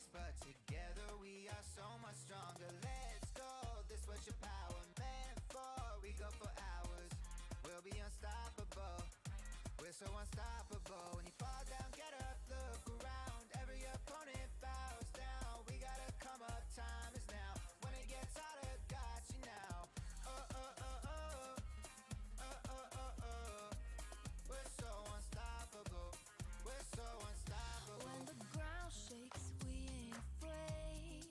mistakes, but together we are so much stronger. Let's go, this was your power meant for. We go for hours, we'll be unstoppable. We're so unstoppable. When you fall down, get up, look around. Every opponent bows down. We gotta come up, time is now. When it gets harder, got you now. Oh, oh, oh, oh. Oh, oh, oh, oh. We're so unstoppable. We're so unstoppable. When the ground shakes, we ain't afraid.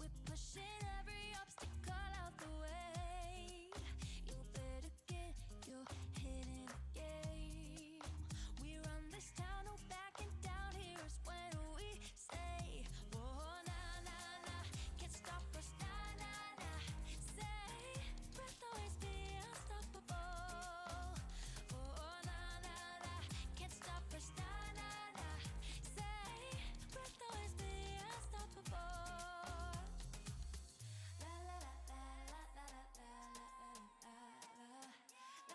We're pushing every obstacle out the way. You better get your head in the game. We run this town, no backing down. Here's when we say, whoa, nah, nah, nah, can't stop us, nah, nah, nah. Say, breath always be unstoppable. Oh, nah, nah, nah, can't stop us, nah, nah, nah. Say, breath always be unstoppable. La la la la la la la la la la la la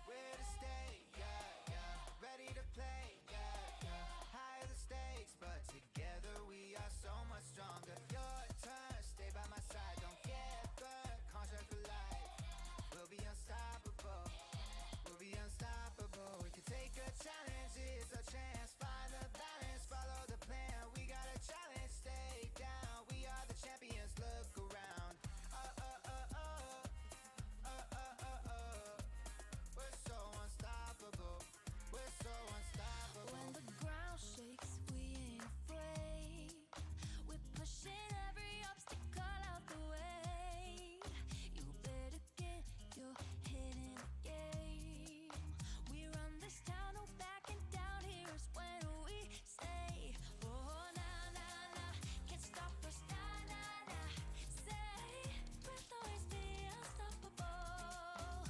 We're to stay, yeah, yeah. Ready to play, yeah, yeah. Higher the stakes, but together we are so much stronger. Your turn, stay by my side, don't get burned. Contract for life, we'll be unstoppable. We'll be unstoppable. We can take a challenge, it's a chance. Find the balance, follow the plan. We got a challenge, stay down. We are the champions, look around. Oh, oh, oh, oh. Oh, oh, oh, oh. We're so unstoppable. We're so unstoppable. When the ground shakes, we ain't afraid. We're pushing every obstacle out the way. You better get your head in the game. We run this town, no backing down. Here's when we say, oh, nah, nah, nah, can't stop us, nah, nah, nah. Say, breath always be unstoppable.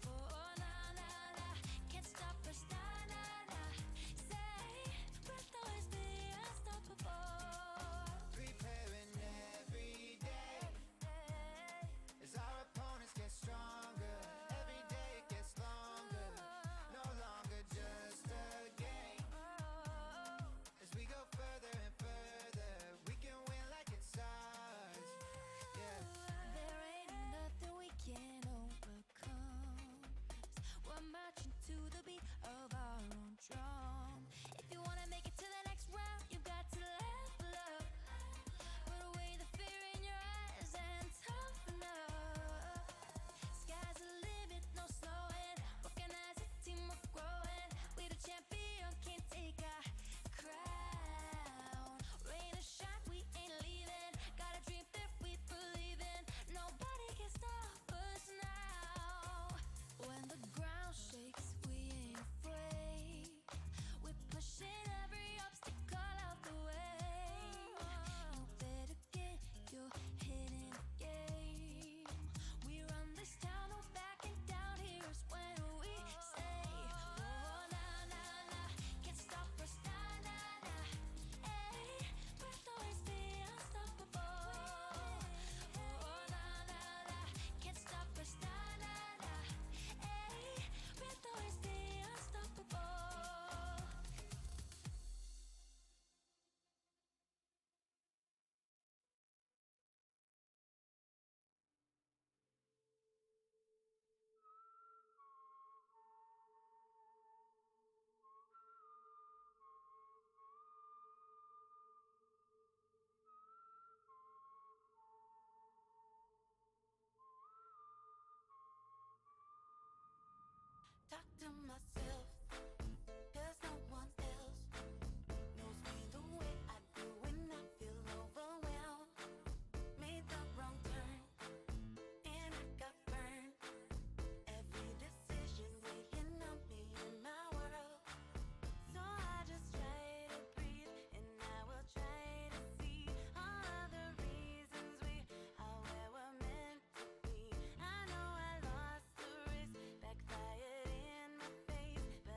Oh, nah, nah, nah, can't stop us, nah, nah, nah. Say, breath always be unstoppable. Preparing every day as our opponents get stronger. Every day it gets longer. No longer just a game. As we go further and further, we can win like it's ours. Yeah. There ain't nothing we can't overcome. 'Cause we're marching to the beat of our own drum. If you wanna make it to the next round, you got to level up. Put away the fear in your eyes and toughen up. Sky's the limit, no slowing. Working as a team, we're growing. We the champion, can't take our crown. Rain or shine, we ain't leaving. Got a dream that we believe in. Nobody can stop us now. When the ground shakes, we ain't afraid. We're pushing every obstacle out the way. You better get your head in the game. We run this town, no backing down. Here's when we say, oh, nah, nah, nah, can't stop us, nah, nah, nah. Hey, breath always be unstoppable. Oh, nah, nah, nah, can't stop us, nah, nah, nah. Hey, breath always be unstoppable. Talk to myself, 'cause no one else knows me the way I do when I feel overwhelmed. Made the wrong turn and I got burned. Every decision weighing on me and my world. So I just try to breathe and I will try to see all the reasons we are where we're meant to be. I know I lost the race, backfired in my face, but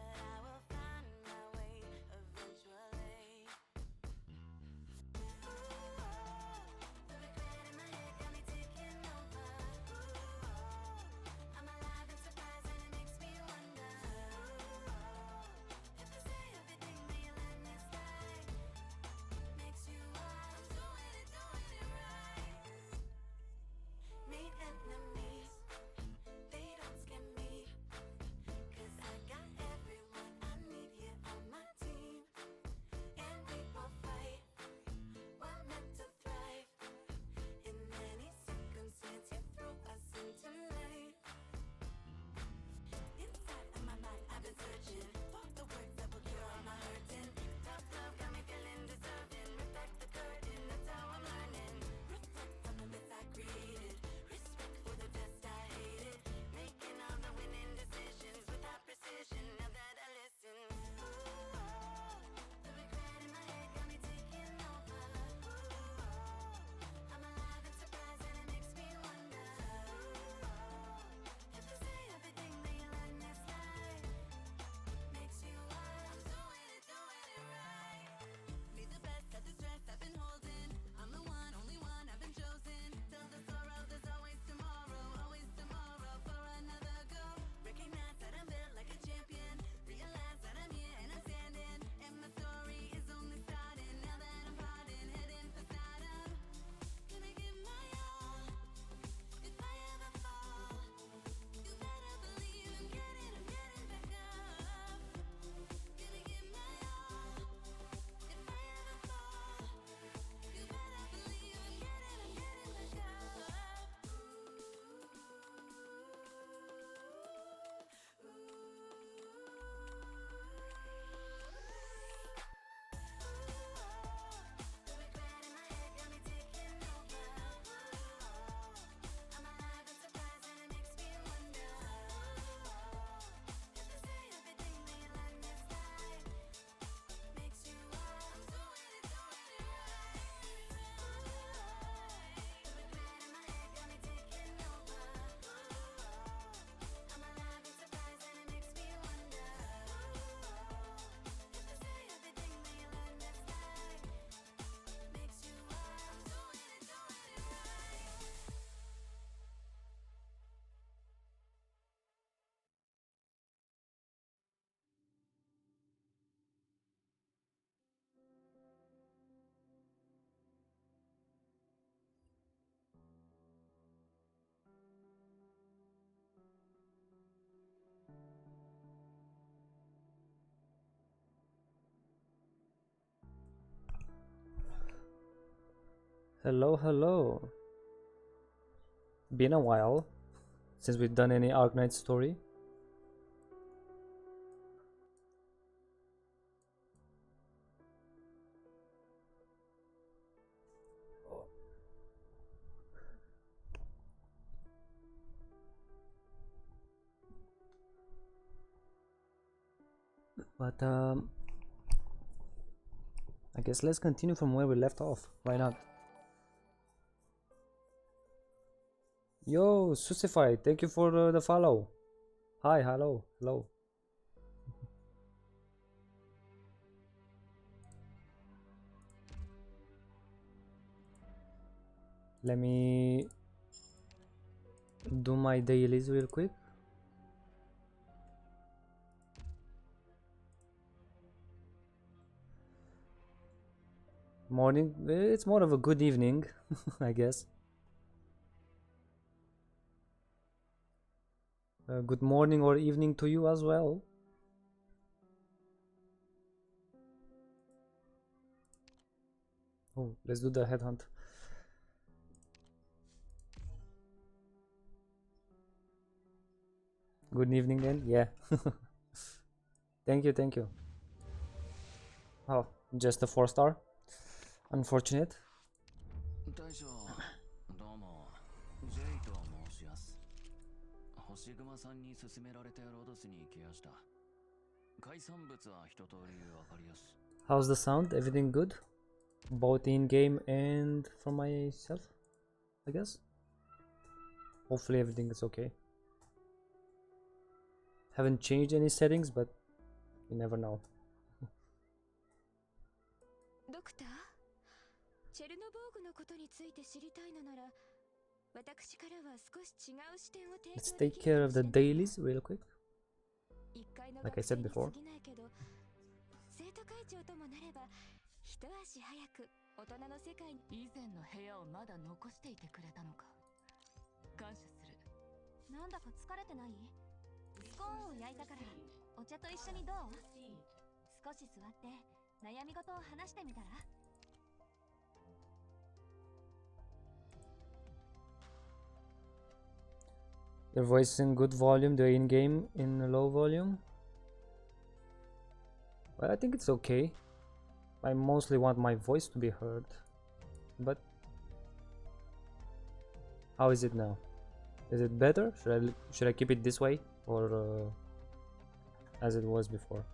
Hello, hello. Been a while since we've done any Arknights story. But I guess let's continue from where we left off. Why not? Yo, Susify, thank you for the follow. Hi, hello, hello. Let me do my dailies real quick. Morning, it's more of a good evening, I guess. Good morning or evening to you as well. Oh, let's do the headhunt. Good evening then, yeah. Thank you, thank you. Oh, just a 4-star. Unfortunate. 大将、どうも、ジェイと申します。星熊さんに勧められてロドスに来やした。海産物は一通りわかりやす。How's the sound? Everything good? Both in game and from myself, I guess. Hopefully everything is okay. Haven't changed any settings, but you never know. ドクター、チェルノボーグのことについて知りたいのなら、私からは少し違う視点を提供 Let's で take きる care か of もし the れない。 dailies real quick. 一階の Like I 学生 said に before. 過ぎないけど、生徒会長ともなれば一足早く大人の世界に。以前の部屋をまだ残していてくれたのか。感謝する。なんだか疲れてない？スコーンを焼いたからお茶と一緒にどう？少し座って悩み事を話してみたら？ Your voice is in good volume, the in-game in low volume. Well, I think it's okay. I mostly want my voice to be heard. But how is it now? Is it better? Should I keep it this way or as it was before?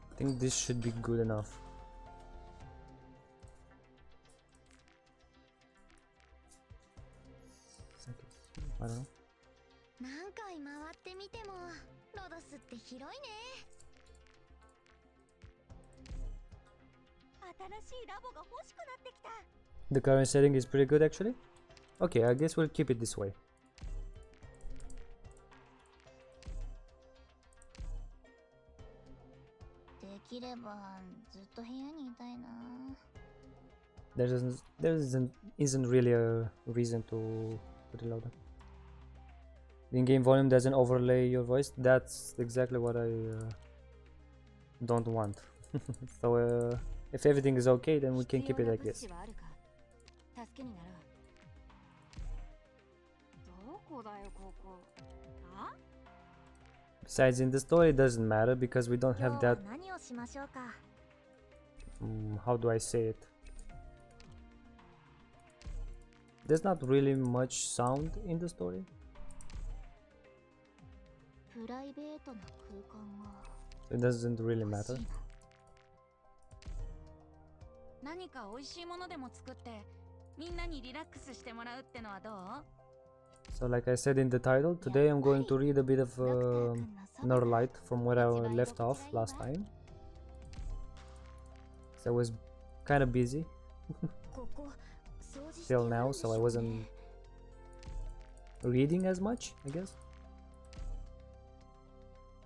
I think this should be good enough. I don't know. 何回回ってみてもロドスって広いね。新しいラボが欲しくなってきた。 The current setting is pretty good actually. Okay, I guess we'll keep it this way. できればずっと部屋にいたいな。 Isn't really a reason to put it louder. The in-game volume doesn't overlay your voice. That's exactly what I don't want. So if everything is okay, then we can keep it like this. 助けになる。どこだよここ。あ？ Besides, in the story, it doesn't matter because we don't 今 have 日は that. 何をしましょうか。How do I say it? There's not really much sound in the story. プライベートな空間が。 It doesn't really matter. 何か美味しいものでも作ってみんなにリラックスしてもらうってのはどう？ So like I said in the title, today I'm going to read a bit of Nerlight from where I left off last time. So I was kind of busy ここ掃除して till やる now, んでし so ょ I う wasn't ね。 reading as much, I guess.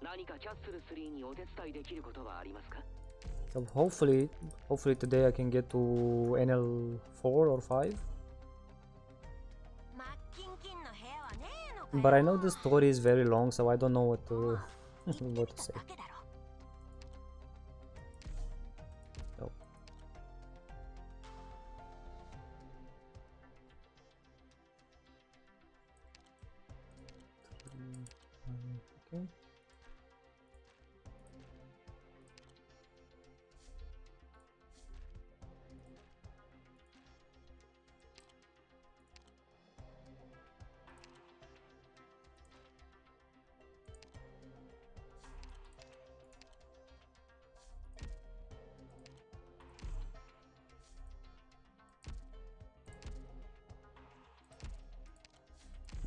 何かキャッスル3にお手伝いできることはありますか？ So hopefully today I can get to NL4 or 5. マッキン But I know the story is very long, so I don't know what to what to say. Oh. Okay.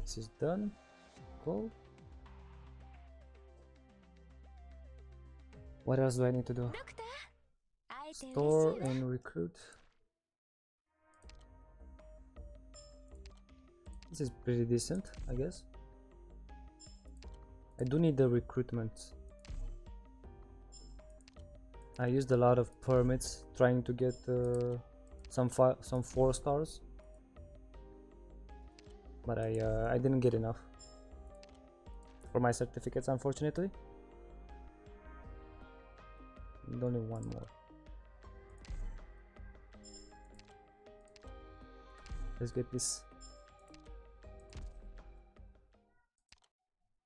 This is done. Cool. What else do I need to do? Store and recruit. This is pretty decent, I guess. I do need the recruitment. I used a lot of permits trying to get some 4 stars, but I didn't get enough for my certificates, unfortunately. And only one more. Let's get this.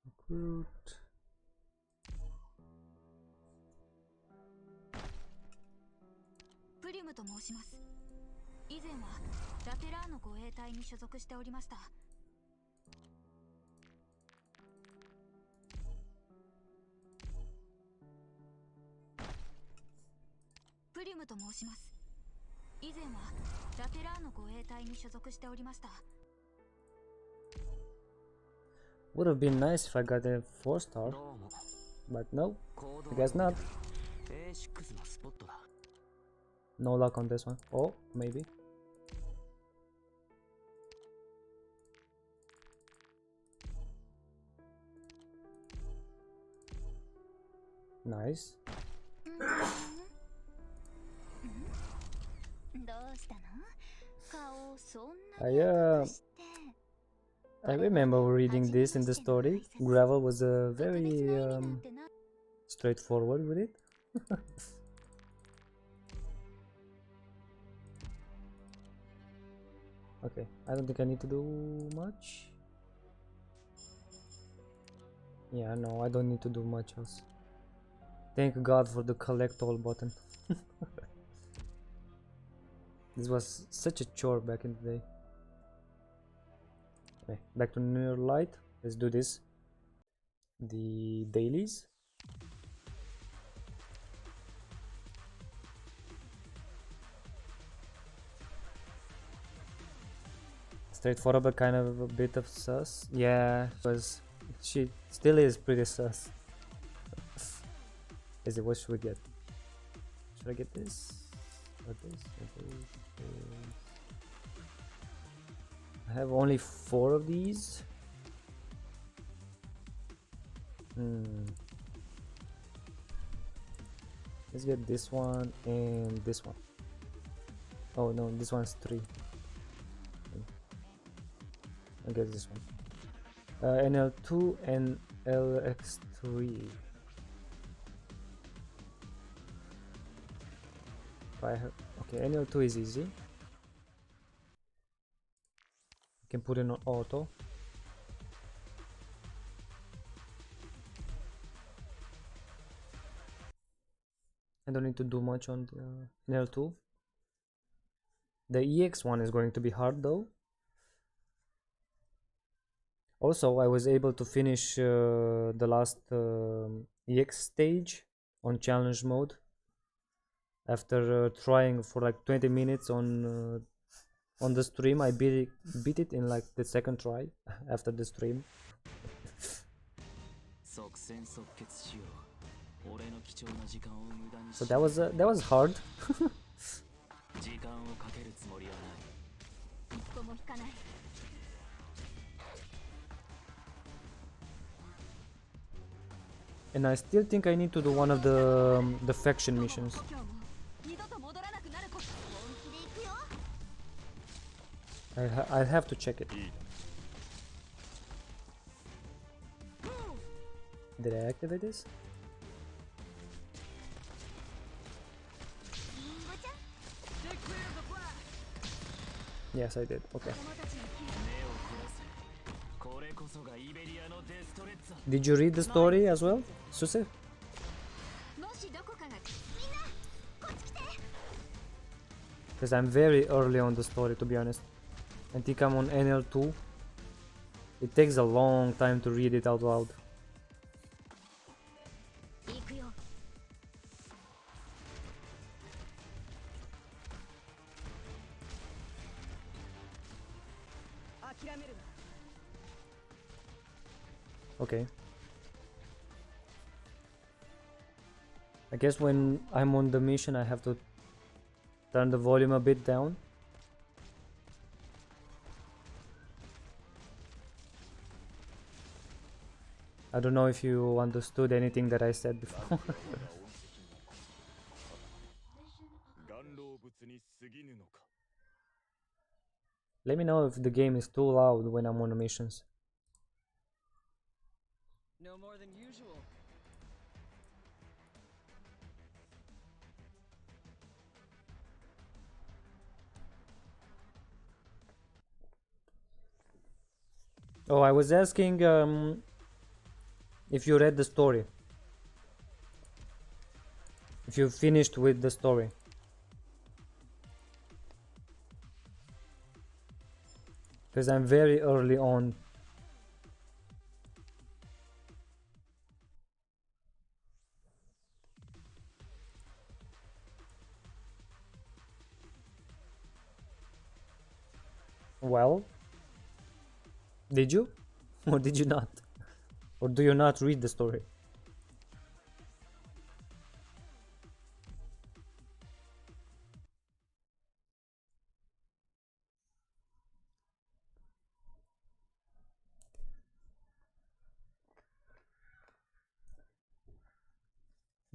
Recruit. プリムと申します。以前はラテラーの護衛隊に所属しておりました。プリムと申します。以前はラテラーの護衛隊に所属しておりました。 Would have been nice if I got a 4 star, but no, I guess not. No luck on this one. Oh, maybe. Nice. I remember reading this in the story. Gravel was very straightforward with it. Okay, I don't think I need to do much. Yeah, no, I don't need to do much else. Thank God for the collect all button. This was such a chore back in the day. Okay, back to New Year Light. Let's do this. The dailies. Straightforward, but kind of a bit of sus. Yeah, because she still is pretty sus. Is it? What should we get? Should I get this? Or this? Or this? I have only 4 of these. Let's get this one and this one. Oh no, this one's 3. I'll get this one. NL2 and LX3. Okay, NL2 is easy. You can put it on auto. I don't need to do much on the NL2. The EX one is going to be hard though. Also, I was able to finish the last EX stage on challenge mode after trying for like 20 minutes on the stream. I beat it in like the 2nd try after the stream. So that was hard. And I still think I need to do one of the faction missions. I'll have to check it. Did I activate this? Yes, I did. Okay. Did you read the story as well, Suse? Because I'm very early on the story, to be honest. I think I'm on NL2. It takes a long time to read it out loud. Okay. I guess when I'm on the mission I have to turn the volume a bit down. I don't know if you understood anything that I said before. Let me know if the game is too loud when I'm on the missions. No more than usual. Oh, I was asking if you read the story. If you finished with the story. Because I'm very early on. Well, did you? Or did you not? Or do you not read the story?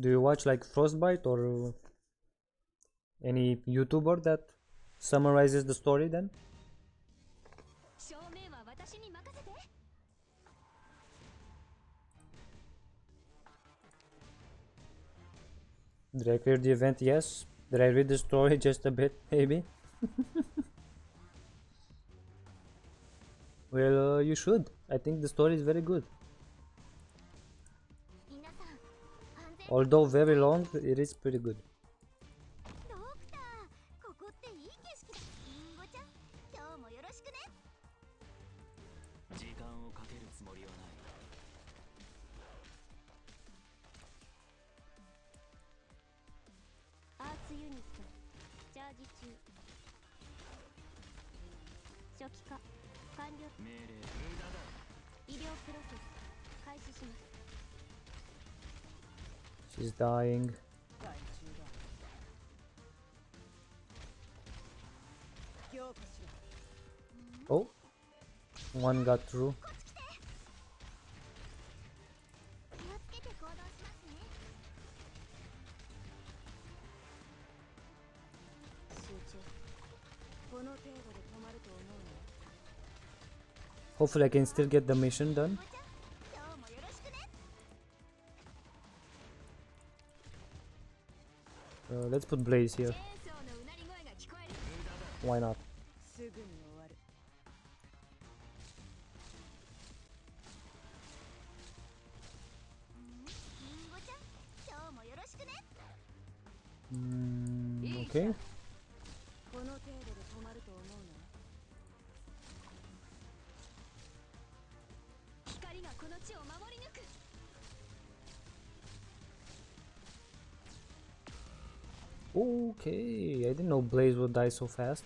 Do you watch like Frostbite or any YouTuber that summarizes the story then? Did I clear the event? Yes. Did I read the story just a bit? Maybe. Well, you should. I think the story is very good. Although very long, it is pretty good. She's dying. Oh, one got through. Hopefully I can still get the mission done. Let's put Blaze here. Why not? Okay. Okay, I didn't know Blaze would die so fast.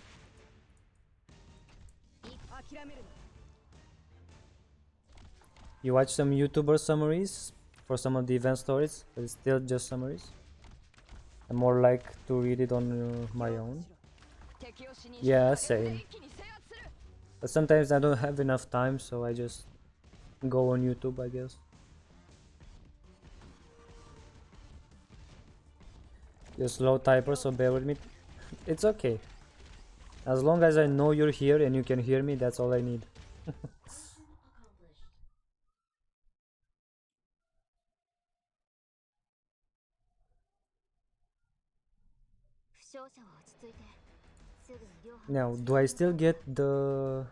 You watch some YouTuber summaries for some of the event stories, but it's still just summaries. I more like to read it on my own. Yeah, same. But sometimes I don't have enough time, so I just go on YouTube, I guess. You're slow typer, so bear with me. It's okay. As long as I know you're here and you can hear me, that's all I need. 者は落ち着いてすぐに両派 Now, do I still get the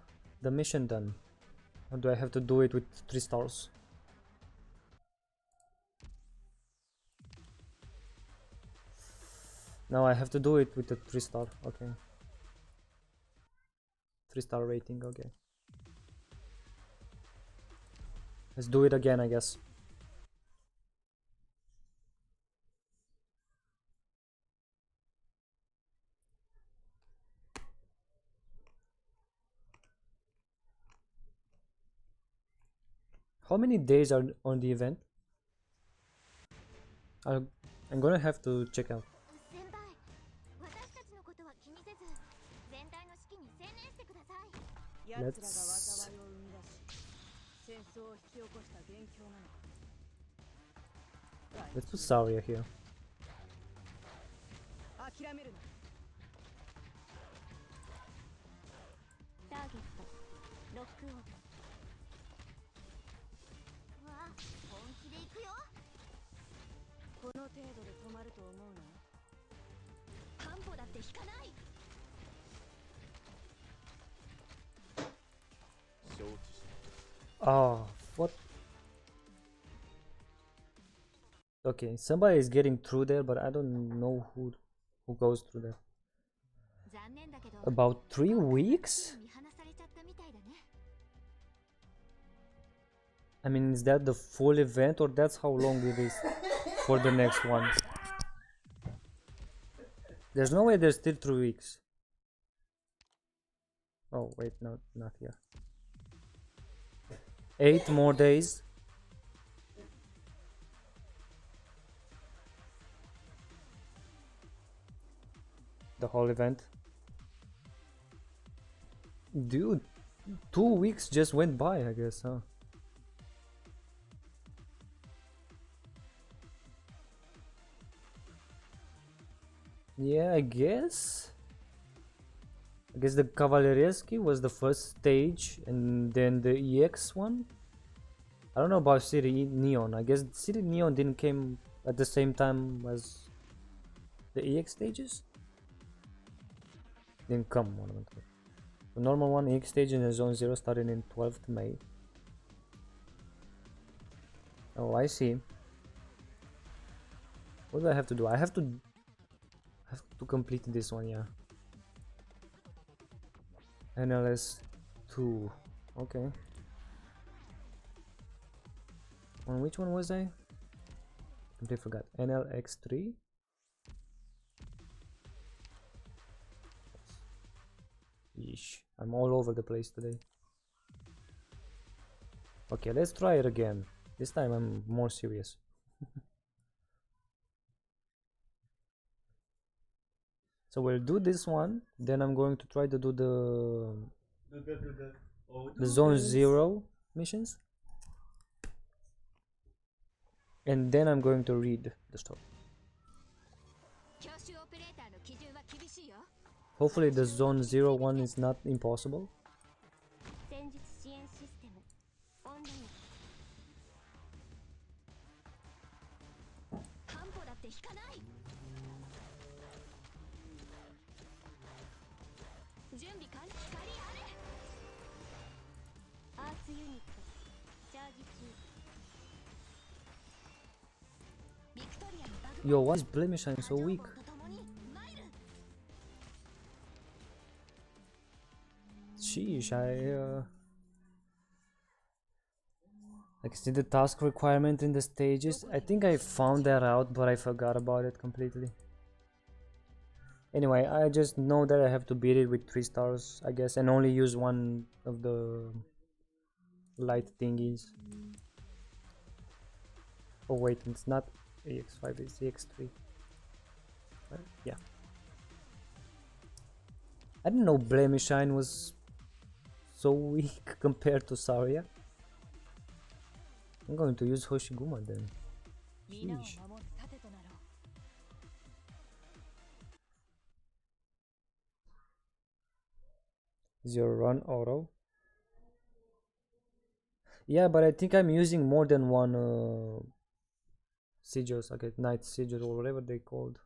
mission done? Or do I have to do it with 3 stars? No, I have to do it with the 3 star. Okay. 3 star rating, okay. Let's do it again, I guess. How many days are on the event? I'm gonna have to check out. 先輩、私たちのことは気にせず全体の指揮に専念してください。奴らが災いを生み出し戦争を引き起こした元凶なの。 Let's put Saria here. 諦めるな。ターゲットロックオン。わあ、本気で行くよ。この程度で止まると思うな。半歩だって引かない。 Ah, what? Okay, somebody is getting through there, but I don't know who goes through there. 残念だけど About 3 weeks? 見放されちゃったみたいだね。 I mean, is that the full event or that's how long it is for the next one? There's no way there's still 3 weeks. Oh, wait, no, not here. 8 more days. The whole event. Dude, 2 weeks just went by, I guess, huh? Yeah, I guess the Cavaliereschi was the first stage and then the EX one. I don't know about City Neon. I guess City Neon didn't came at the same time as the EX stages. Didn't come one of them. The normal one, EX stage in the Zone 0 started in 12th May. Oh, I see. What do I have to do? I have to complete this one, yeah. NLS 2. Okay. On which one was I? Completely forgot. NLX 3. Yeesh. I'm all over the place today. Okay, let's try it again. This time I'm more serious. So we'll do this one, then I'm going to try to do the Zone 0 missions. And then I'm going to read the story. Hopefully the Zone 0 one is not impossible. 戦術支援システムオンライン。半歩だって引かない。準備完了。光あれ。アーツユニットチャージ中。ビクトリアにバグ。 Yo, why is Blemishine so weak? Sheesh, I can see the task requirement in the stages. I think I found that out, but I forgot about it completely. Anyway, I just know that I have to beat it with 3 stars, I guess, and only use one of the light thingies. Oh wait, it's not EX5, it's EX3. Yeah. I didn't know Blemishine was so weak compared to Saria. I'm going to use Hoshiguma then. Sheesh. Is your run auto? Yeah, but I think I'm using more than one sigils, okay, night sigil or whatever they called.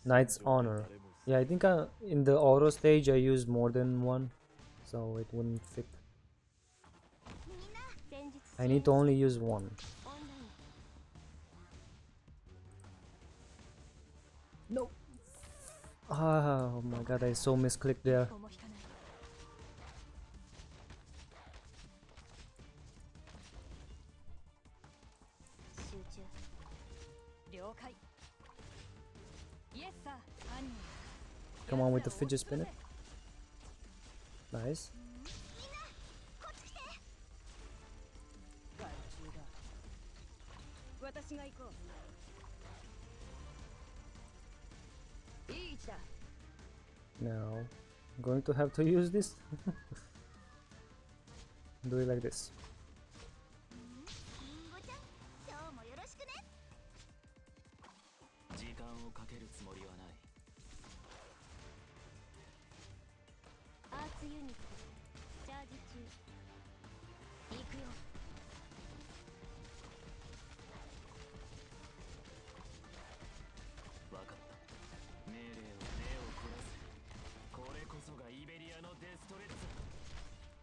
Knight's Honor. Yeah, I think in the auto stage I used more than one, so it wouldn't fit. みんな前日 I need to only use one. オンライン No. Oh my god, I so misclicked there. こも引かない集中了解イエスさ犯人 Come on with the fidget spinner. Nice. 外中だ私が行こういい位置だ Now, I'm going to have to use this. Do it like this. りんごちゃん今日もよろしくね時間をかけるつもりはない。アーツユニットチャージ中行くよわかった。命令を目を凝らせ。これこそがイベリアのデストレッツ。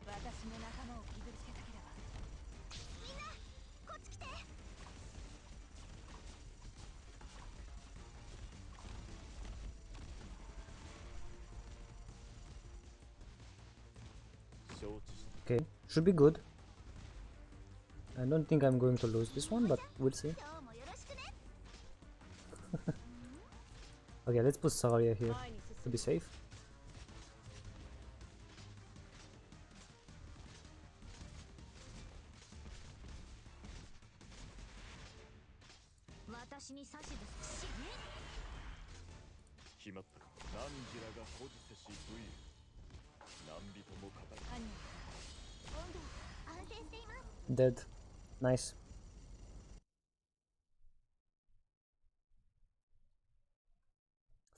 私の仲間を傷つけたければみんなこっち来て Okay, should be good. I don't think I'm going to lose this one, but we'll see. 今日もよろしくね Okay, let's put Saria here 前に to 進 be safe. 私に指図し決まったか。何時らが保持せし武勇。何人も語る。犯人温度安定しています Dead. Nice.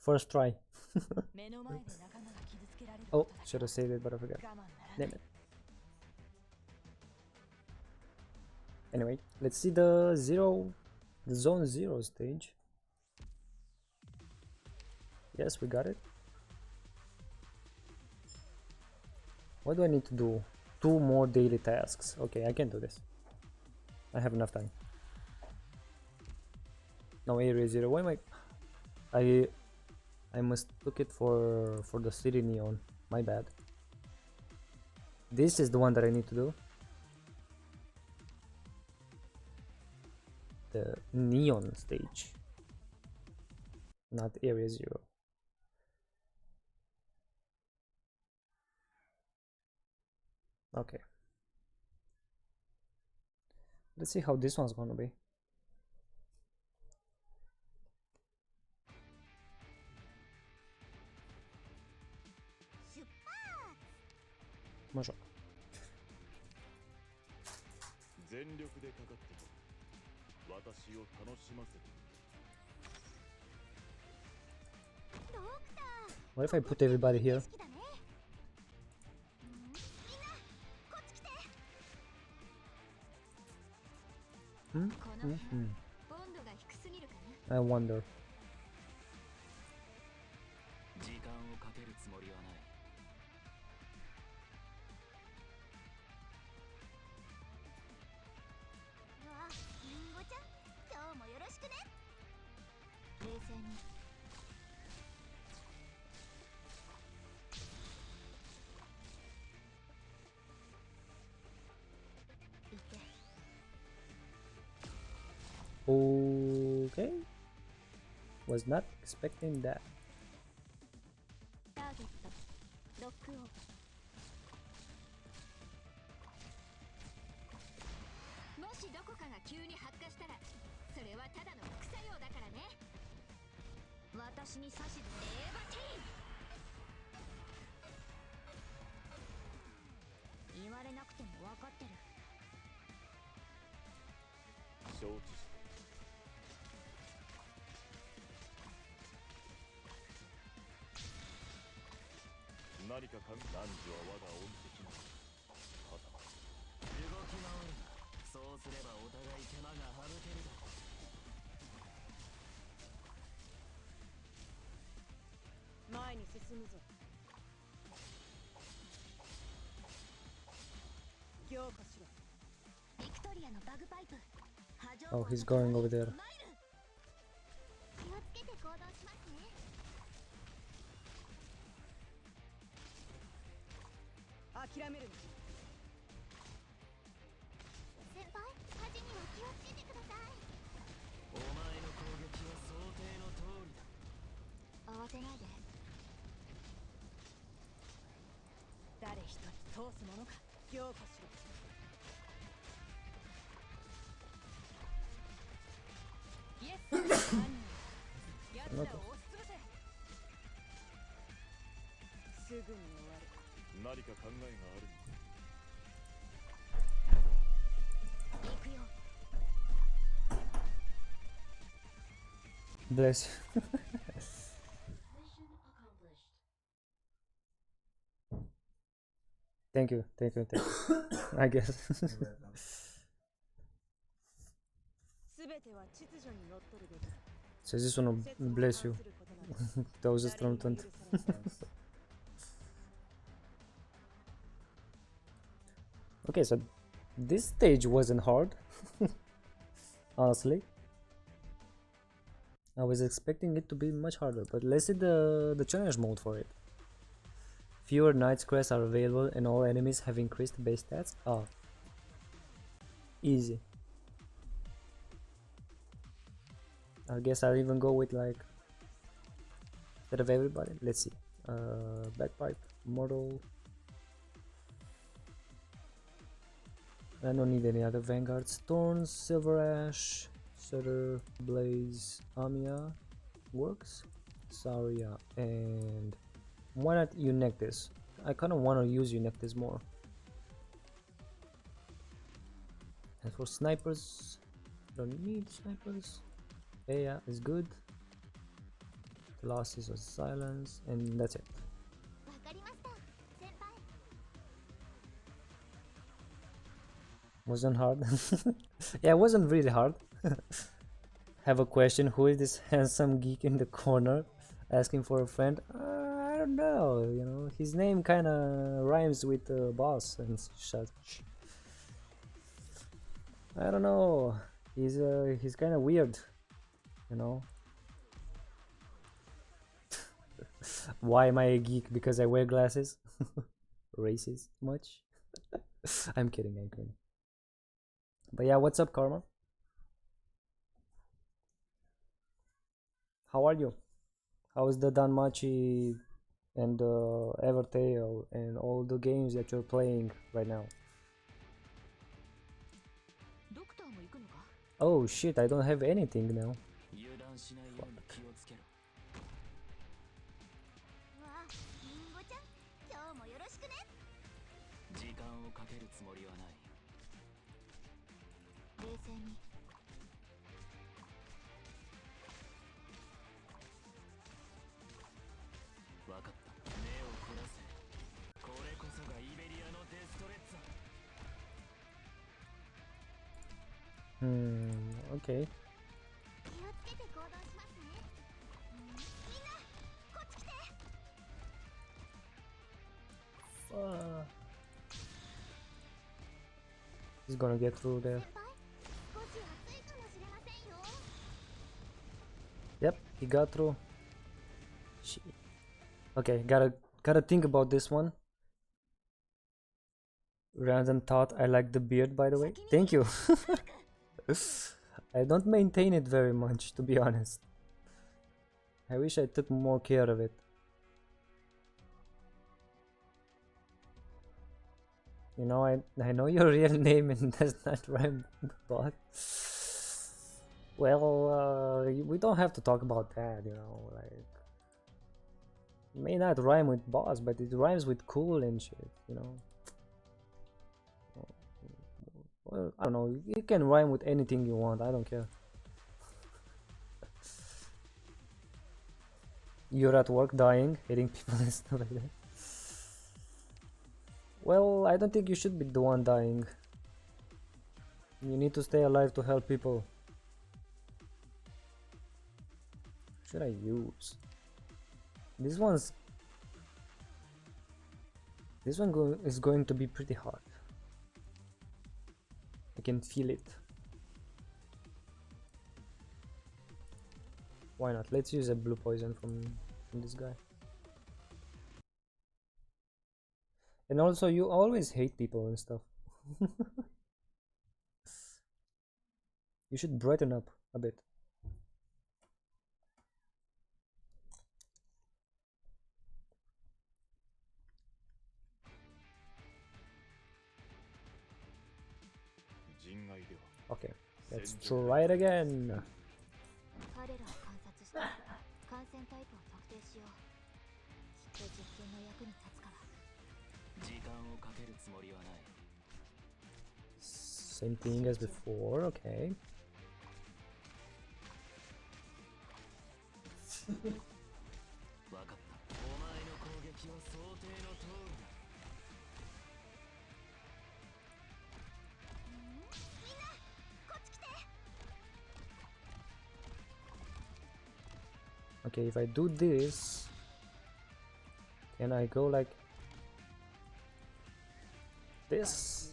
First try. 目の前で仲間が傷つけられる Oh, ことだ should have saved it, but I forgot. 我慢ならない Damn it. Anyway, let's see the zone 0 stage. Yes, we got it. What do I need to do? 2 more daily tasks. Okay, I can do this. I have enough time. No, area 0. Why am I mistook it for the city neon. My bad. This is the one that I need to do. The neon stage, not area 0. Okay, let's see how this one's gonna be. Masha. 全力でかかってと。私を楽しませて。ドクター What if I put everybody here? 好きだねみんなこっち来て Hmm? この辺 Hmm. 温度が低すぎるかな I wonder. 時間をかけるつもりはない。うわりんごちゃん今日もよろしくね冷静にいて Okay. Was not expecting that. ターゲットロックオンもしどこかが急に発火したらそれはただの副作用だからね私に指図でエヴァティン言われなくても分かってる承知した。何かかん。汝は我が恩敵なの。はたまた。動き回るな。そうすればお互い手間が省けるだろう。進むぞ。強化しろ。ビクトリアのバグパイプ。 Oh, he's going over there. 気をつけて行動しますね。諦めるな。先輩、火事には気をつけてください。お前の攻撃は想定の通りだ。慌てないで。誰一人通すものか。強化しろ。イエス。やつらを押しつぶせ。すぐに終わる。何か考えがある。行くよ。 Bless you. Thank you. I guess. すべては秩序にのっとるべき。 So I just wanna bless you. That was just from 20. Okay, so this stage wasn't hard. Honestly, I was expecting it to be much harder, but let's see the challenge mode for it. Fewer Knights crests are available and all enemies have increased base stats. Oh, easy. I guess I'll even go with like instead of everybody. Let's see. Bagpipe, Mortal. I don't need any other Vanguards. Thorns, Silver Ash, Sutter, Blaze, Amiya works. Saria, and why not Eunectis? I kind of want to use Eunectis more. As for snipers, don't need snipers. Yeah, is good. The last is a silence, and that's it. わかりました、先輩。 Wasn't hard. Yeah, it wasn't really hard. Have a question. Who is this handsome geek in the corner asking for a friend? I don't know. You know, his name kind of rhymes with boss and such. I don't know. He's kind of weird. You know. Why am I a geek? Because I wear glasses? Racist much? I'm kidding. But yeah, what's up, Karma? How are you? How is the Danmachi and Evertale and all the games that you're playing right now? Oh shit, I don't have anything now. わあ、リンゴちゃん、今日もよろしくね。時間をかけるつもりはない。冷静に。わかった。目を凝らせ。これこそがイベリアのデストレッツァ。Okay. 気をつけて行動しますね。みんな、こっち来て。He's gonna get through there. 先輩、少し暑いかもしれませんよ。 Yep, he got through. Shit. Okay, gotta think about this one. Random thought. I like the beard, by the way. Thank you. I don't maintain it very much, to be honest. I wish I took more care of it. You know, I know your real name and does not rhyme, but well, we don't have to talk about that, you know, like it may not rhyme with boss, but it rhymes with cool and shit, you know. Well, I don't know, you can rhyme with anything you want, I don't care. You're at work dying, hitting people and stuff like that. Well, I don't think you should be the one dying. You need to stay alive to help people. What should I use? This one's This one is going to be pretty hard. I can feel it. Why not? Let's use a blue poison from this guy. And also, you always hate people and stuff. You should brighten up a bit. Okay, let's try it again. 彼らを観察して感染タイプを特定しよう。きっと実験の役に立つから。時間をかけるつもりはない。 Same thing as before, okay. わかった。お前の攻撃は想定の通りだ。 Okay, if I do this, can I go like this?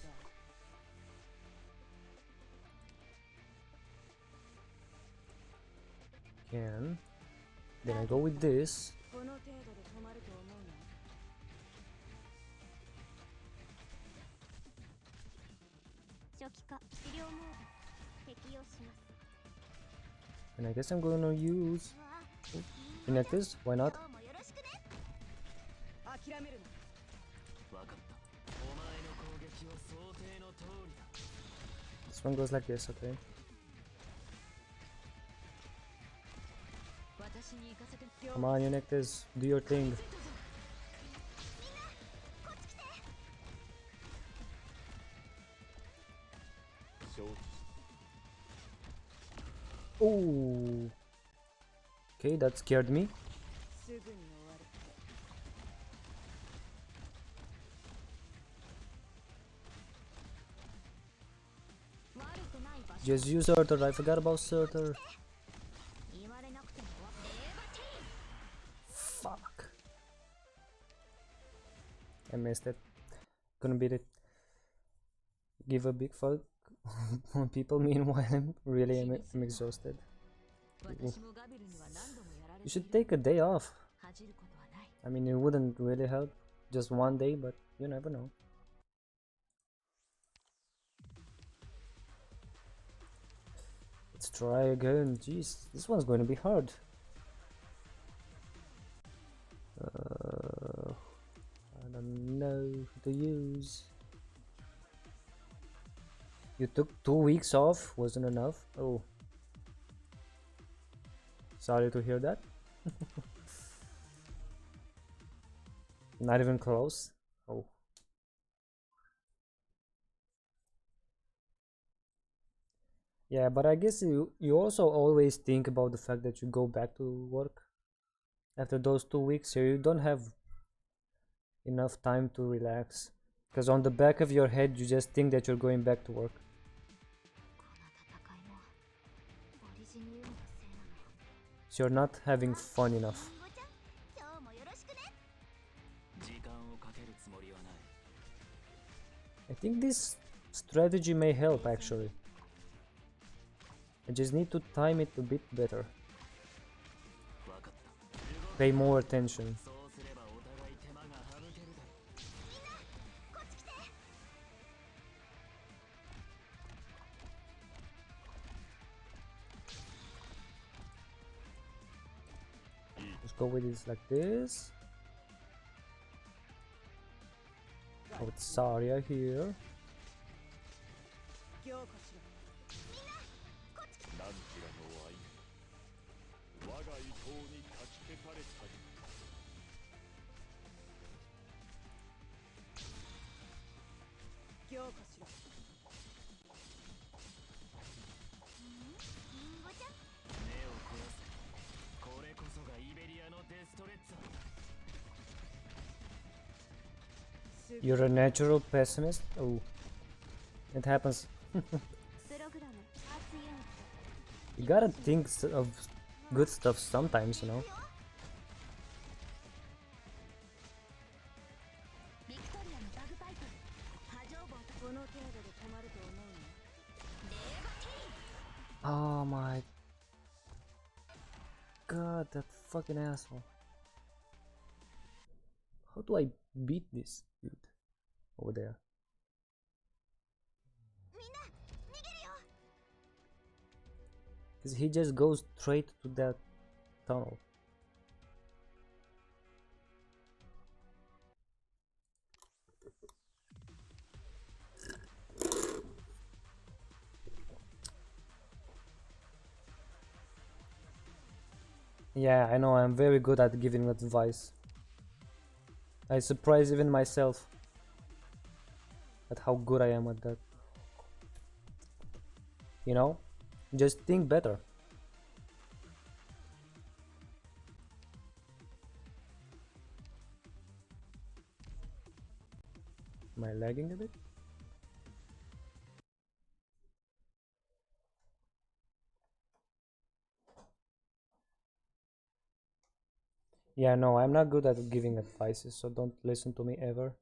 Can. Then I go with this. この程度で止まると思うの？初期化治療モード適用します。 And I guess I'm gonna use connect this. Why not? 今日もよろしくね。諦めるな。わかった。お前の攻撃は想定の通りだ。 This one goes like this, okay. 私に行かせて。 Come on, you this. Do your thing. Oh. Okay, that scared me. すぐに終わる。 悪くない場所。 Just use Surtur. I forgot about Surtur. 言われなくてもわかる。 Fuck. I missed it. Couldn't beat it. Give a big fuck on people. Meanwhile, I'm exhausted. 私もガビルには何度もやられ You てい should る。 take a day off. 恥じることはない。 I mean, it wouldn't really help. Just one day, but you never know. Let's try again. Jeez, this one's going to be hard. I don't know who to use. You took 2 weeks off, wasn't enough? Oh. Sorry to hear that. Not even close. Oh. Yeah, but I guess you also always think about the fact that you go back to work after those 2 weeks, so you don't have enough time to relax. Because on the back of your head, you just think that you're going back to work. この戦いもオリジニウムのせいなの。 So you're not having fun enough. リンゴちゃん、今日もよろしくね。時間をかけるつもりはない。 I think this strategy may help actually. I just need to time it a bit better. わかった。 Pay more attention. そうすればお互い手間が省けるだろう。 こっち来て。 Let's go with this like this. Oh, it's Saria here. 強化しろ。何ちらの愛我が意向にかき消されたり。強化しろ。リンゴちゃん。目を凝らせ。これこそがイベリアのデストレッツァーだ。 You're a natural pessimist? Oh. It happens. プログラムアーツユニット。 You gotta think of good stuff sometimes, you know? ビクトリ程度で困ると思うの？ Oh my god, that fucking asshole. How do I beat this dude over there? Because he just goes straight to that tunnel. Yeah, I know, I'm very good at giving advice. I surprise even myself at how good I am at that. You know? Just think better. Am I lagging a bit? Yeah, no, I'm not good at giving advices, so don't listen to me ever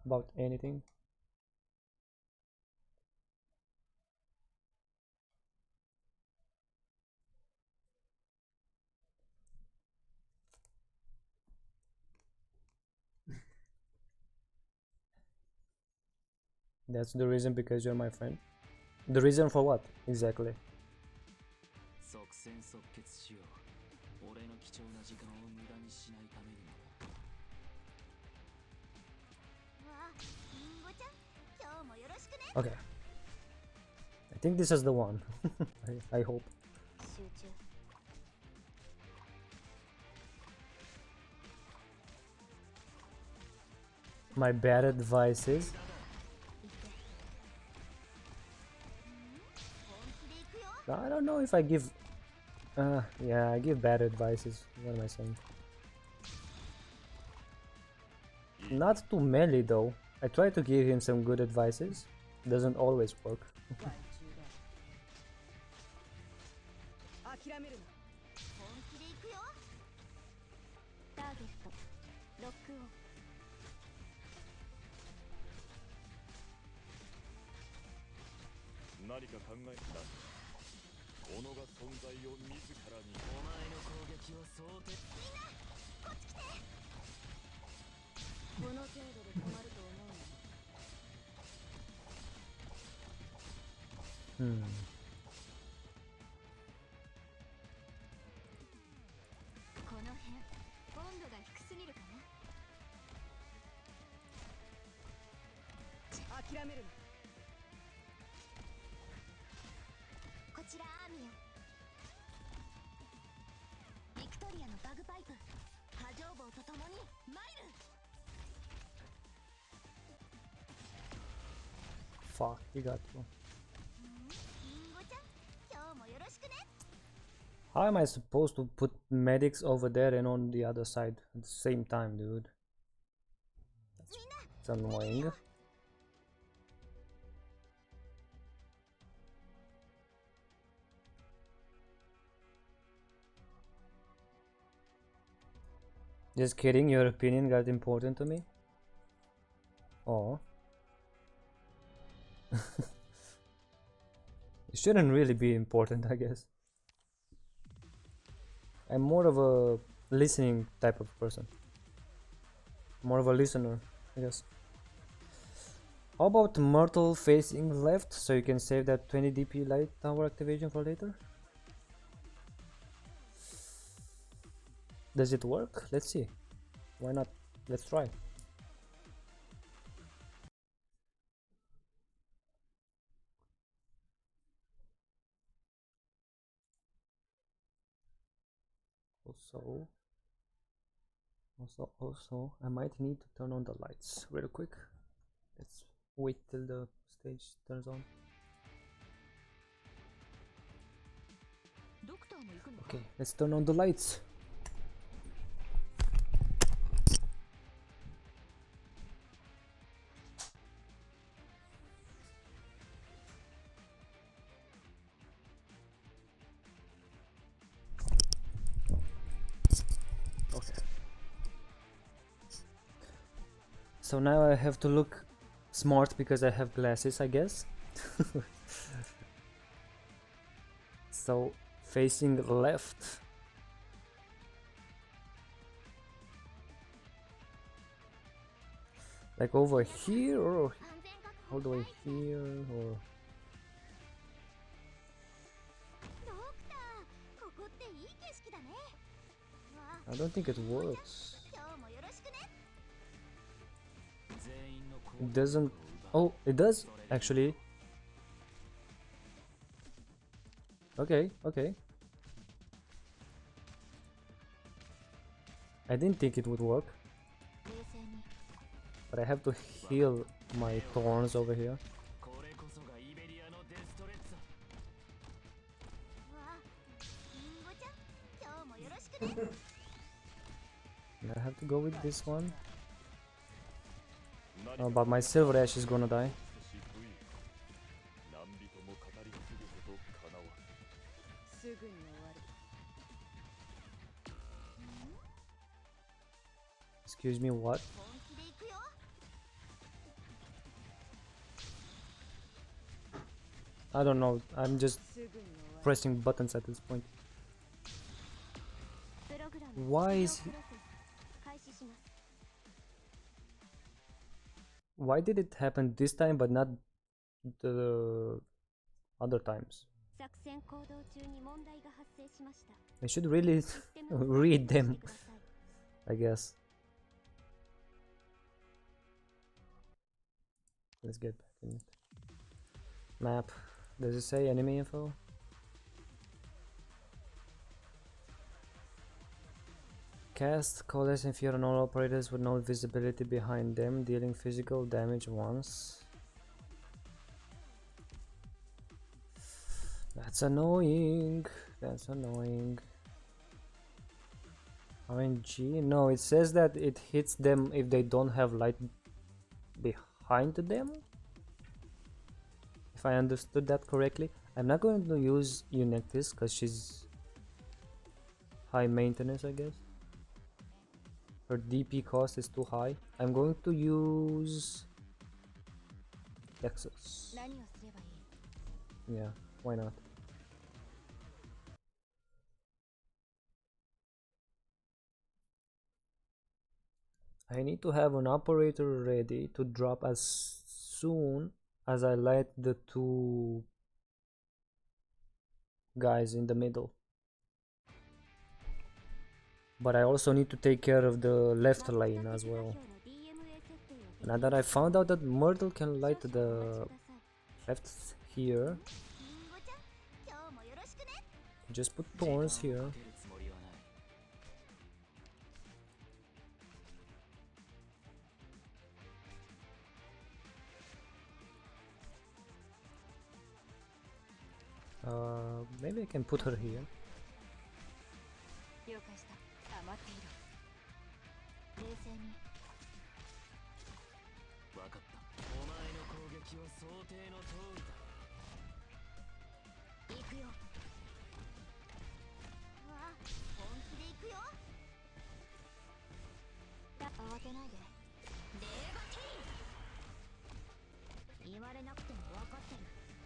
about anything. That's the reason because you're my friend. The reason for what exactly? 即戦即決しよう。俺の貴重な時間を無駄にしないためにも。わあ、リンゴちゃん、今日もよろしくね。 Okay. I think this is the one. I hope. 集中。 My bad advice is 本気で行くよ。 I don't know if I give yeah, I give bad advices. What am I saying? Not to Melee though. I try to give him some good advices. Doesn't always work. 外注だ。諦めるな。本気で行くよ。ターゲット、ロックオン。何か考えた。己が存在を自らに。お前の攻撃を想定。こっち来て。この程度で困ると思うの？ この辺、温度が低すぎるかな。諦めるな。こちらアーミアン。ビクトリアのバグパイプ、波状棒とともにマイル。 Fuck, he got you. リンゴちゃん、今日もよろしくね。 How am I supposed to put medics over there and on the other side at the same time, dude? It's annoying. Just kidding, your opinion got important to me? Oh. It shouldn't really be important, I guess. I'm more of a listening type of person. More of a listener, I guess. How about Myrtle facing left so you can save that 20 DP light tower activation for later? Does it work? Let's see. Why not? Let's try. Also, I might need to turn on the lights real quick. Let's wait till the stage turns on. Okay, let's turn on the lights. Okay. So now I have to look Smart because I have glasses, I guess. So facing left. Like over here or all the way here or I don't think it works. It doesn't. Oh, it does actually. Okay, okay. I didn't think it would work. But I have to heal my thorns over here. I have to go with this one. Oh, but my silver ash is gonna die. Excuse me, what? I don't know, I'm just pressing buttons at this point. Why is he... Why did it happen this time but not the other times? I should really read them, I guess. Let's get back in it. Map. Does it say enemy info? Cast Coalesce and fear on all operators with no visibility behind them, dealing physical damage once. That's annoying. That's annoying. RNG? No, it says that it hits them if they don't have light behind them. If I understood that correctly. I'm not going to use Eunectis because she's high maintenance, I guess. Her DP cost is too high. I'm going to use Texas. Yeah, why not? I need to have an operator ready to drop as soon as I light the two guys in the middle. But I also need to take care of the left lane as well. Now that I found out that Myrtle can light the left here, just put thorns here. Maybe I can put her here.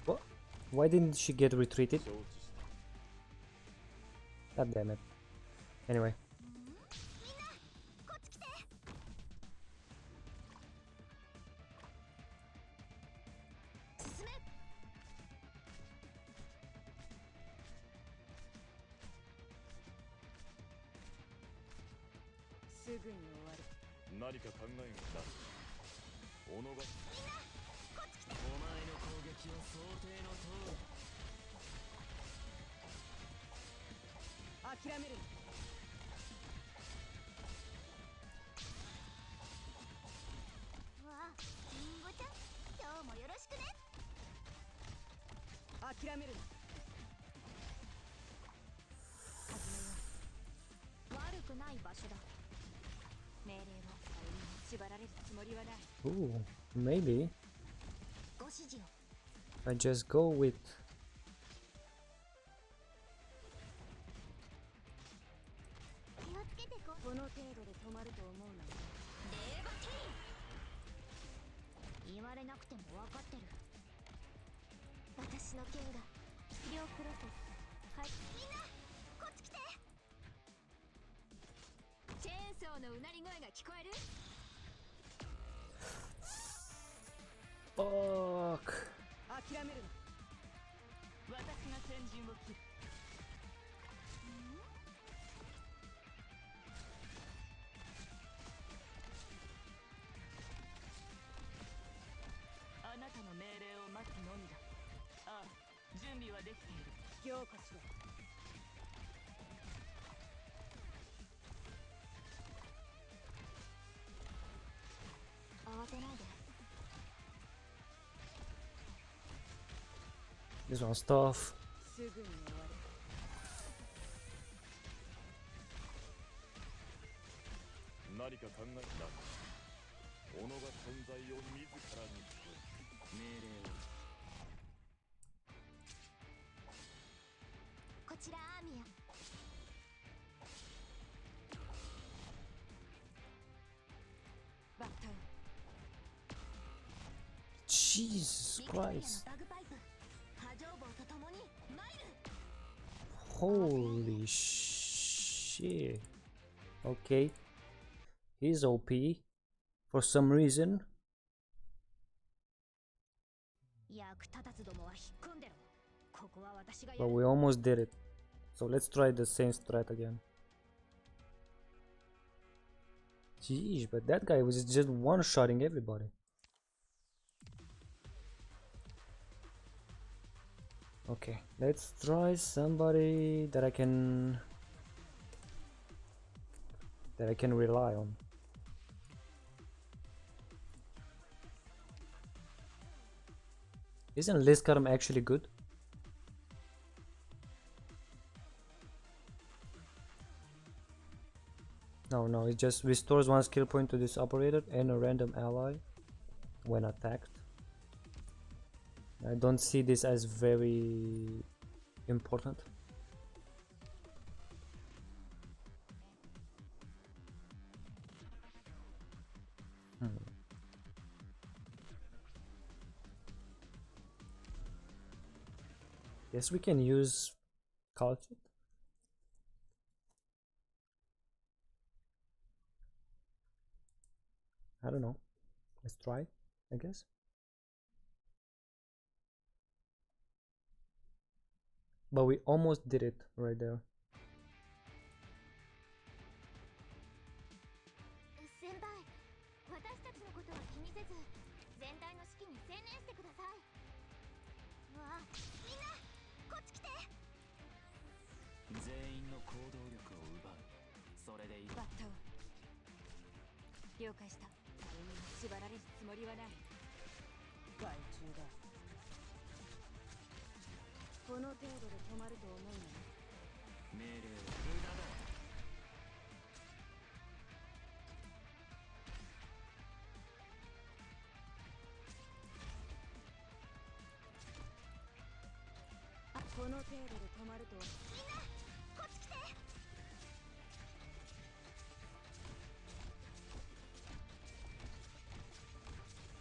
What? Why didn't she get retreated? God damn it. Anyway. Ooh, maybe I just go with ても分かってる。私の剣が両プロセス。はい、みんなこっち来て。チェーンソーのうなり声が聞こえる？ Fuck. 諦めるな。私が先陣を切る。あなたの命令を待つのみだ。ああ、準備はできている。強化しろ。慌てないで。 This one's tough. すぐに終わる。何か考えた。己が存在を自らに問う。命令を。こちらアーミア。バッタウン。 Jesus ビクトリアの Christ. バグパイプ。波状棒と共に参る。 Holy shit. Okay. He's OP for some reason. 役立たずどもは引っ込んでろ。ここは私がや But る。 we almost did it. So let's try the same strat again. Jeez, but that guy was just one-shotting everybody. Okay, let's try somebody that I can rely on. Isn't Liskaram actually good? No, it just restores one skill point to this operator and a random ally when attacked. I don't see this as very important. Guess we can use culture. I don't know. Let's try, I guess. But we almost did it right there. 先輩、私たちのことは気にせず、全体の指揮に専念してください。わあ、みんな、こっち来て。全員の行動力を奪う。それでいい。バッタウン。了解した。誰にも縛られるつもりはない。害虫だ。この程度で止まると思うのね。命令を。無駄だ。この程度で止まると。みんな、こっち来て。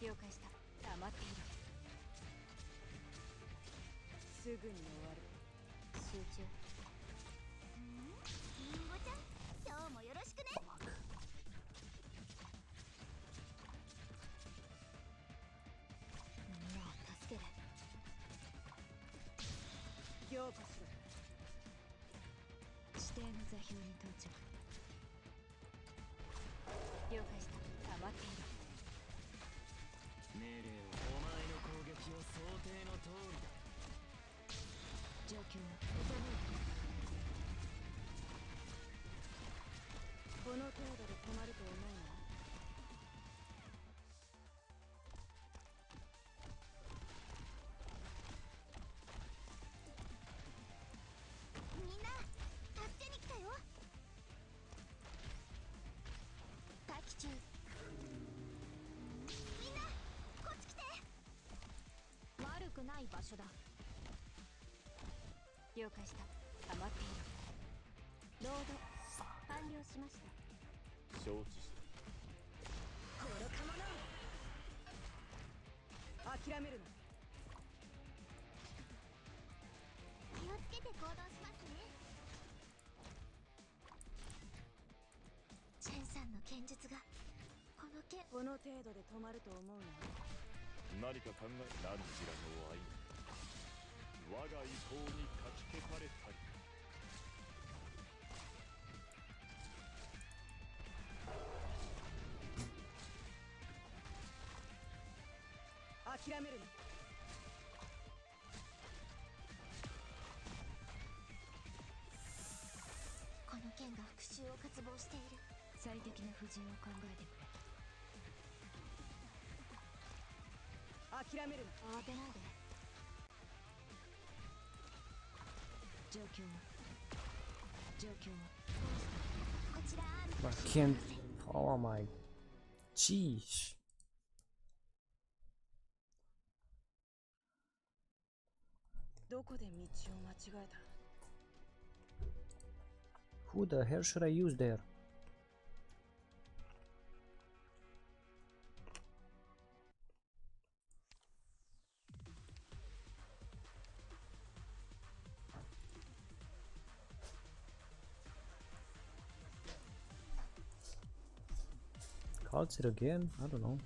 了解した。黙っている。すぐに終わる。集中。リンゴちゃん、今日もよろしくね。みんなを助ける。強化しろ。指定の座標に到着。了解した。黙っている。命令を。お前の攻撃を想定の通りだ。状況は整えた。この程度で止まると思うな。みんな、助けに来たよ。待機中。みんな、こっち来て。悪くない場所だ。了解した。黙っている。ロード完了しました。承知した。愚か者。めるな。気をつけて行動しますね。チェンさんの剣術がこの剣この程度で止まると思うな。何か考え、何ちらの愛、我が意向にかき消されたり。諦めるな。この剣が復讐を渇望している。最適な布陣を考えてくれ。諦めるな。慌てないで。状況はこちらI can't. Oh my. Jeez.どこで道を間違えた。 Who the hell should I use there? Calls it again? I don't know.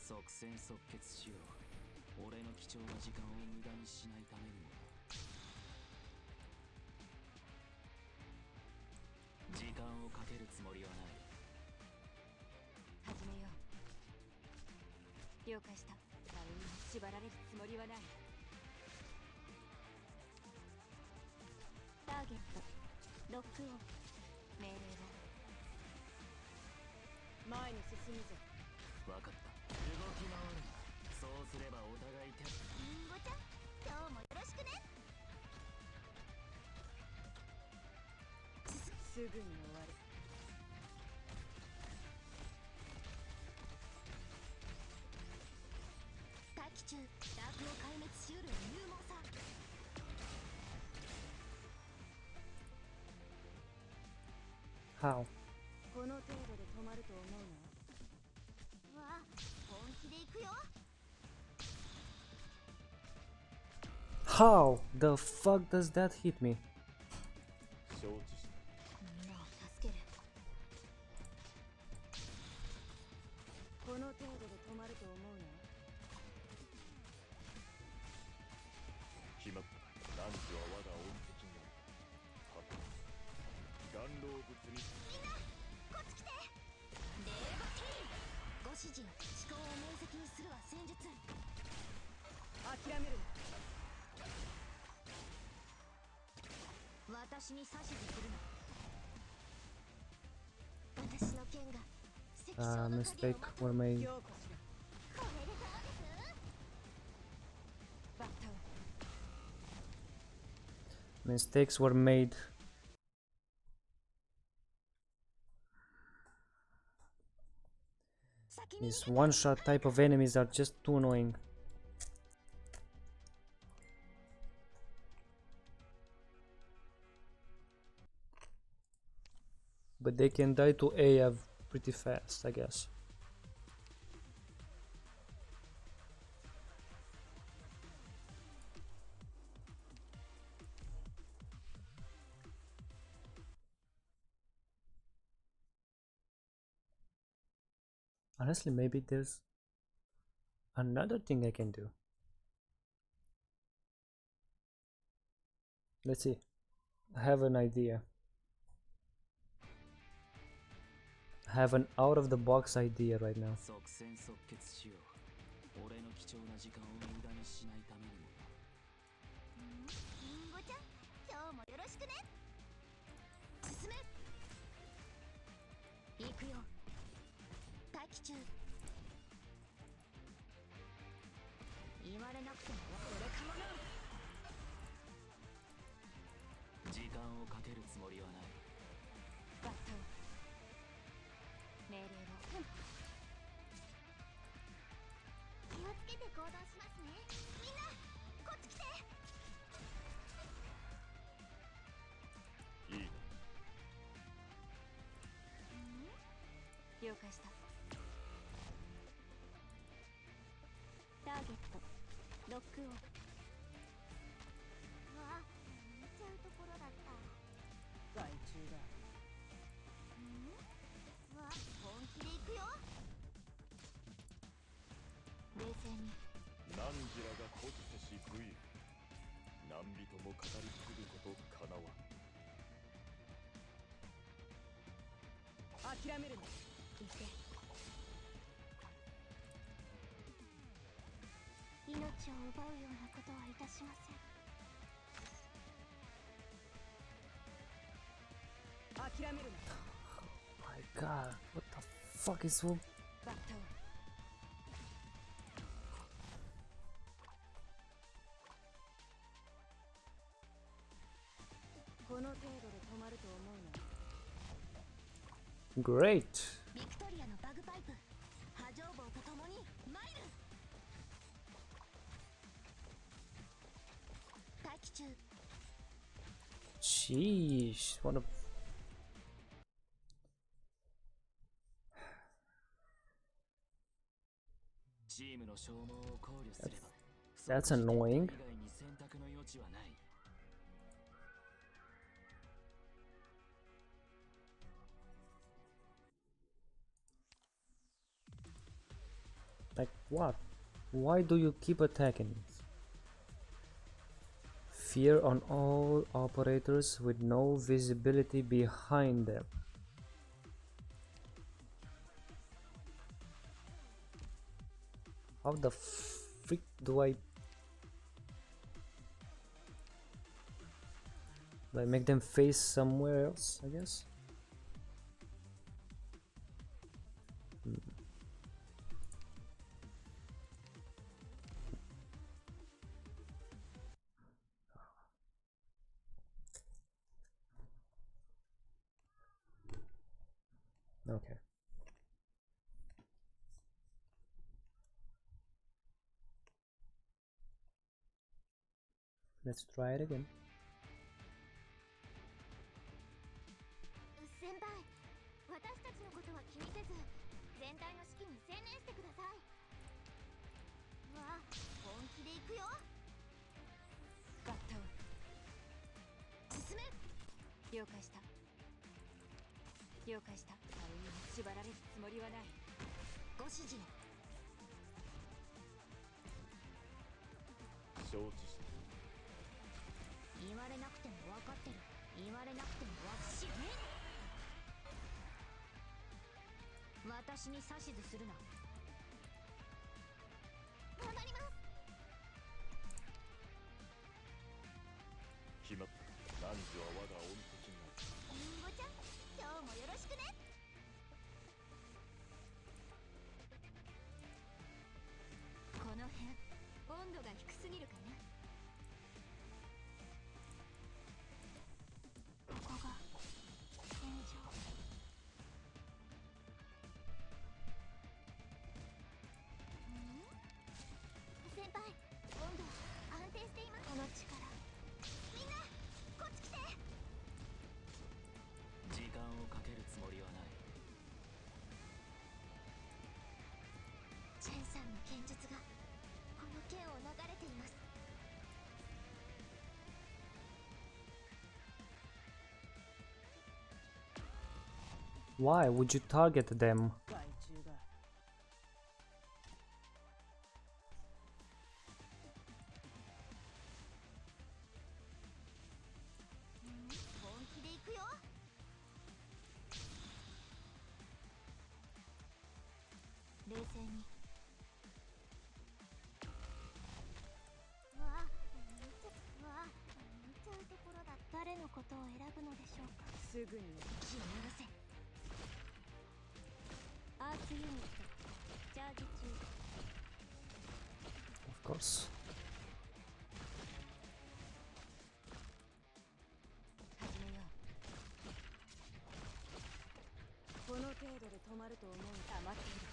即戦即決しよう。俺の貴重な時間を無駄にしないためにもな。時間をかけるつもりはない。始めよう。了解した。誰にも縛られるつもりはない。ターゲットロックオン。命令だ。前に進むぞ。分かった。動き回るな。そうすればお互い手。リンゴちゃん、今日もよろしくね。すぐに終わる。待機中、ダークを壊滅しうる勇猛さ。How? この程度で止まると思うな。わあ、本気で行くよ。 How the fuck does that hit me? 承知した。みんなを助ける。この程度で止まると思うな。決まった。男女は我が恩敵になる。はっ。岩老物に。みんなこっち来て。レーバティーご主人、思考を明晰にするは戦術。諦めるな。私に指図するな。私の剣が石章の影を Mistake まと were う。 made. ようこそだ。これでどうです？バッタウン。 Mistakes were made. These one-shot type of enemies are just too annoying. But they can die to AF pretty fast, I guess. Honestly, maybe there's another thing I can do. Let's see. I have an idea. I have an out-of-the-box idea right now. 即戦即決しよう。俺の貴重な時間を無駄にしないためにもな。リンゴちゃん、今日もよろしくね。進め。行くよ。待機中。言われなくても俺かもな。時間をかけるつもりはない。バッタウン。命令を。気をつけて行動しますね。みんなこっち来て。いい了解した。ターゲットロックオン。わあ、見ちゃうところだった。害虫だ。わあ、本気で行くよ。冷静に。汝らがこつせし武勇、何人も語り継ぐことかなわ。諦めるな。行け。命を奪うようなことはいたしません。諦めるな。 My God, what the fuck is wrong? バッタオ。この程度で止まると思うな。 Great. ビクトリアのバグパイプ波状棒とともにマイル。待機中。 Sheesh, what a That's annoying. Like what? Why do you keep attacking? Fear on all operators with no visibility behind them. How the freak do I make them face somewhere else, I guess? Okay. Let's try it again. 先輩、私たちのことは気にせず全体の指揮に専念してください。わあ、本気で行くよ。バッタオ。進め。了解した。了解した。あれに縛られるつもりはない。ご指示を。承知した。言われなくても分かってる。言われなくても死ね。私に指図するな。戻ります。決まった。汝は我が恩敵になる。リンゴちゃん、今日もよろしくね。この辺温度が低すぎるかな。ここが戦場。先輩、温度安定しています。この力。みんなこっち来て。時間をかけるつもりはない。チェンさんの剣術がこの剣を流れています。 Why would you target them? 害虫だ。本気で行くよ。冷静に。わあ、見ちゃうところだ。誰のことを選ぶのでしょうか。すぐに気を流せ。アークユニットチャージ中。 Of course. 始めよう。この程度で程度で止まると思う。余っている。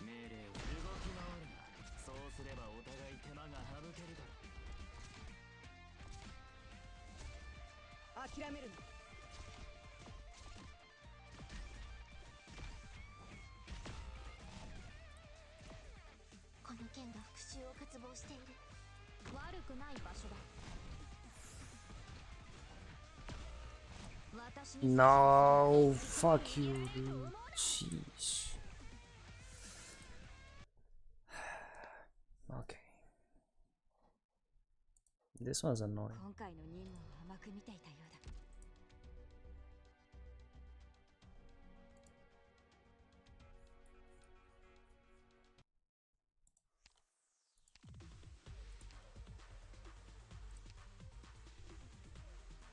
命令を動き回るな。そうすればお互い手間が省けるだろう。諦めるな。この剣が復讐を渇望している。悪くない場所だ。私に No, fuck you, dude. Sheesh. Okay. This one's annoying. 今回の任務を甘く見ていたようだ。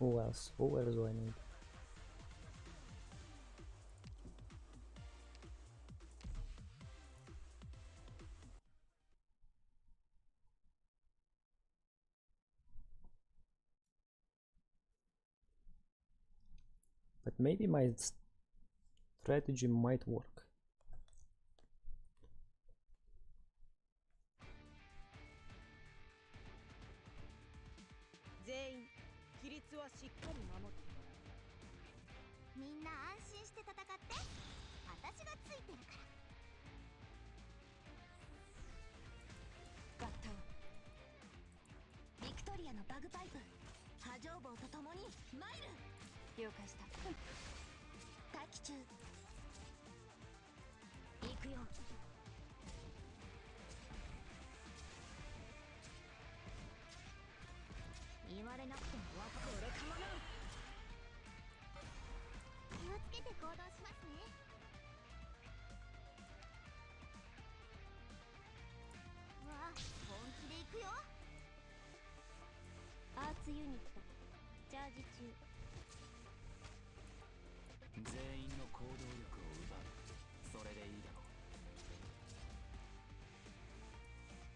Who else? Who else do I need? But maybe my strategy might work. 全員規律はしっかり守って。みんな安心して戦って。私がついてるから。ガッタン。ビクトリアのバグパイプ波状棒とともに参る。了解した。待機中。行くよ。言われなくてもわかる。これかもな。気をつけて行動しますね。わあ、本気で行くよ。アーツユニットチャージ中。全員の行動力を奪う。それでいいだろう。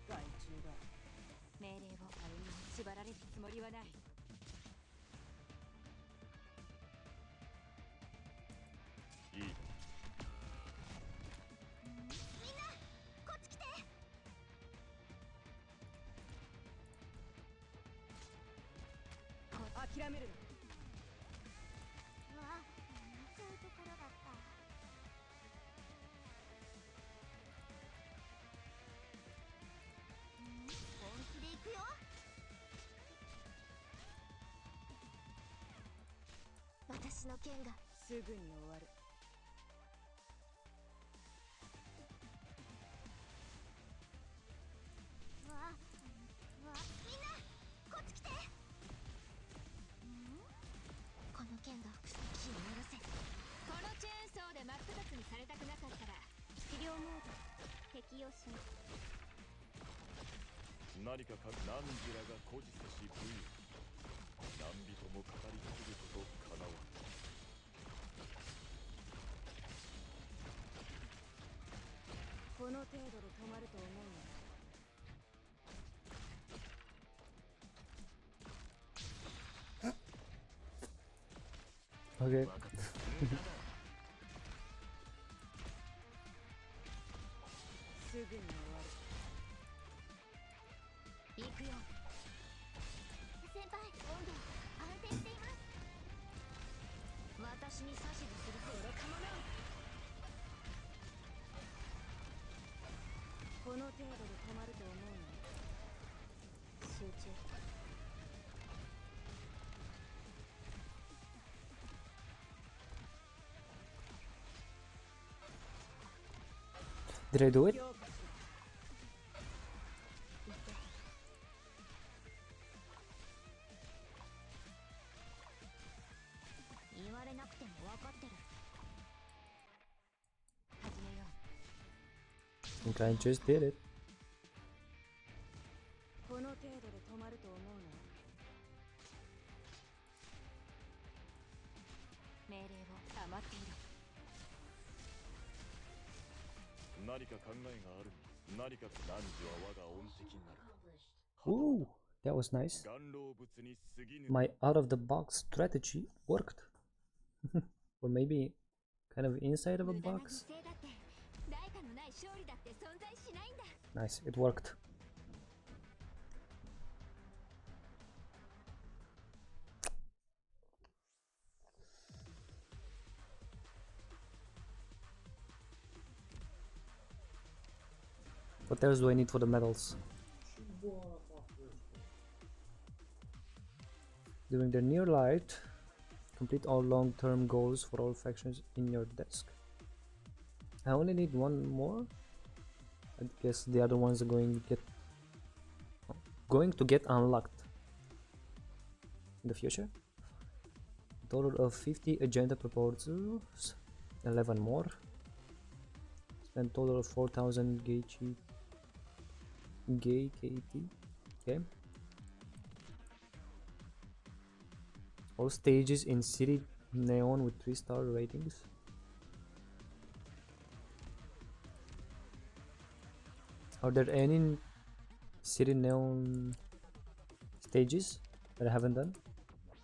害虫だ。命令をあれに縛られるつもりはない。いい。みんなこっち来て。諦めるな。わあ、見ちゃうところだった。本気で行くよ。私の剣がすぐに終わる。わあ、みんなこっち来て。この剣が火を下ろせ。このチェーンソーで真っ二つにされたくなかったら治療モード適用します。何か何時らが孤児せし武勇。何人も語り継ぐことかなわん。この程度で止まると思うな。Okay. 分かった。すぐに終わる。行くよ。先輩、温度安定しています。私に指図すると愚か者。この程度で止まると思うな。集中。Did I do it? 強化する。言われなくても分かってる。始めよう。 I think I just did it. この程度で止まると思うな。命令を余っている。何か考えがある。何か何時は我が恩敵になる。 Ooh, That was nice. 岩老物に過ぎぬ My out-of-the-box strategy worked. Or maybe kind of inside of a 無駄な犠 box. 牲だって代価のない勝利だって存在しないんだ。 Nice, it worked. What else do I need for the medals? During the near light, complete all long-term goals for all factions in your desk. I only need one more. I guess the other ones are going to get unlocked in the future. Total of 50 agenda proposals, 11 more. Spend total of 4,000 gay KT. Okay. All stages in City Neon with 3-star ratings. Are there any City Neon stages that I haven't done?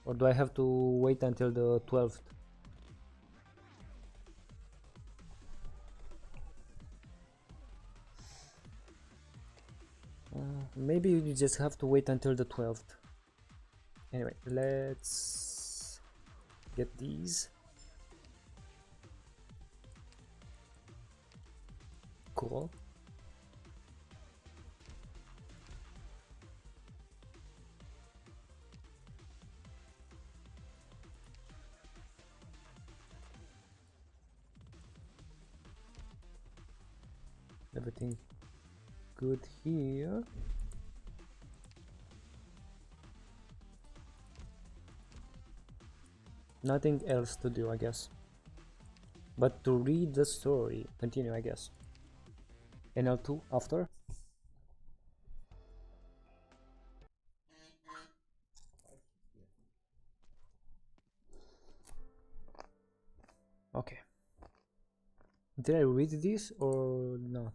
Or do I have to wait until the 12th? Maybe you just have to wait until the 12th. Anyway, let's get these. Cool. Everything good here. Nothing else to do, I guess, but to read the story. Continue, I guess. NL2 after. Okay. Did I read this or not?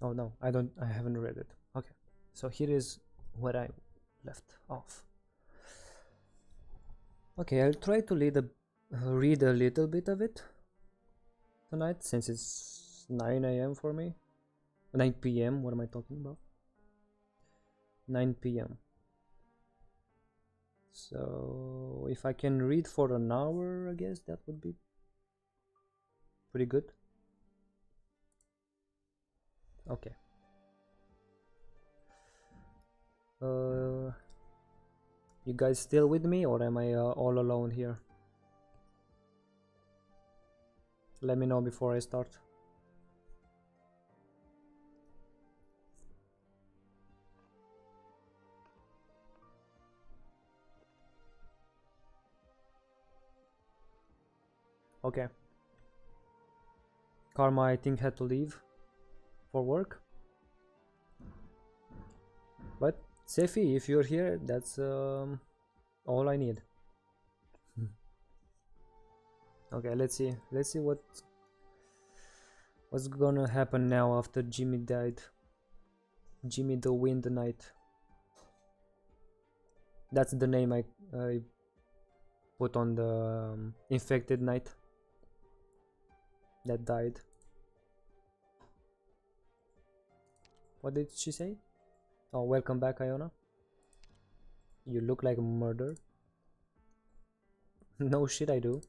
Oh no, I haven't read it. Okay, so here is where I left off. Okay, I'll try to read a little bit of it tonight, since it's 9 AM for me. 9 PM, what am I talking about? 9 PM. So if I can read for an hour, I guess that would be pretty good. Okay. You guys still with me, or am I all alone here? Let me know before I start. Okay. Karma, I think, had to leave for work. But Sefi, if you're here, that's all I need. Okay, let's see what's gonna happen now after Jimmy died. Jimmy the Wind Knight. That's the name I put on the infected knight that died. What did she say? Oh, welcome back, Iona. You look like a murder. No shit, I do.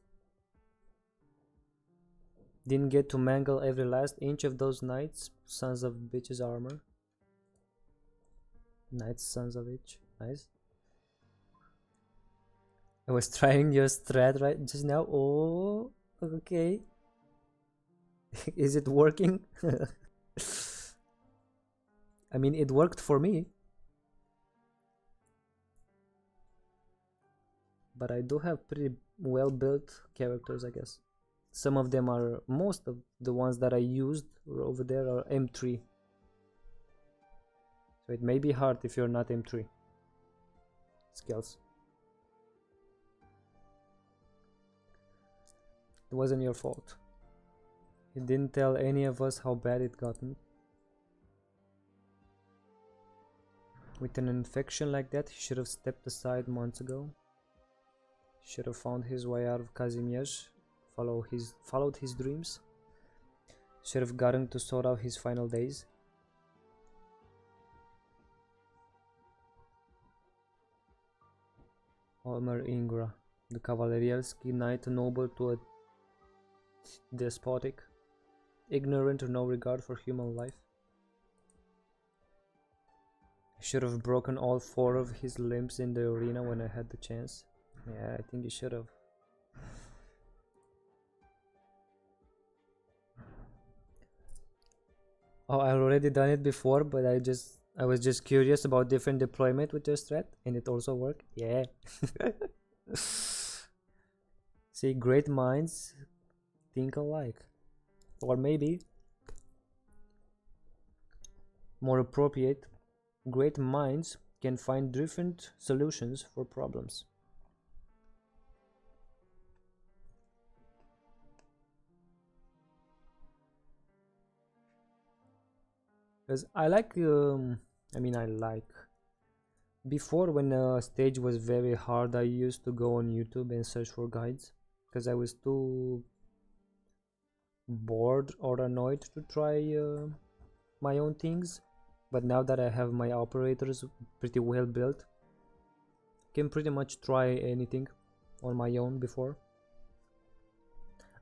Didn't get to mangle every last inch of those knights, sons of bitches armor. Knights, sons of bitch. Nice. I was trying your strat right just now. Oh, okay. Is it working? I mean, it worked for me. But I do have pretty well built characters, I guess. some of them are, most of the ones that I used over there are M3. So it may be hard if you're not M3 skills. It wasn't your fault. He didn't tell any of us how bad it gotten. With an infection like that, he should have stepped aside months ago. He should have found his way out of Kazimierz, followed his dreams. Should have gotten to sort out his final days. Olmer Ingra, the Cavalerielski knight, noble to a despotic, ignorant or no regard for human life. I should have broken all 4 of his limbs in the arena when I had the chance. Yeah, I think you should have. Oh, I already done it before, but I was just curious about different deployment with your strat, and it also worked. Yeah. See, great minds think alike. Or maybe, more appropriate, great minds can find different solutions for problems. Because I like, before when a stage was very hard, I used to go on YouTube and search for guides, because I was too bored or annoyed to try my own things. But now that I have my operators pretty well built, I can pretty much try anything on my own before.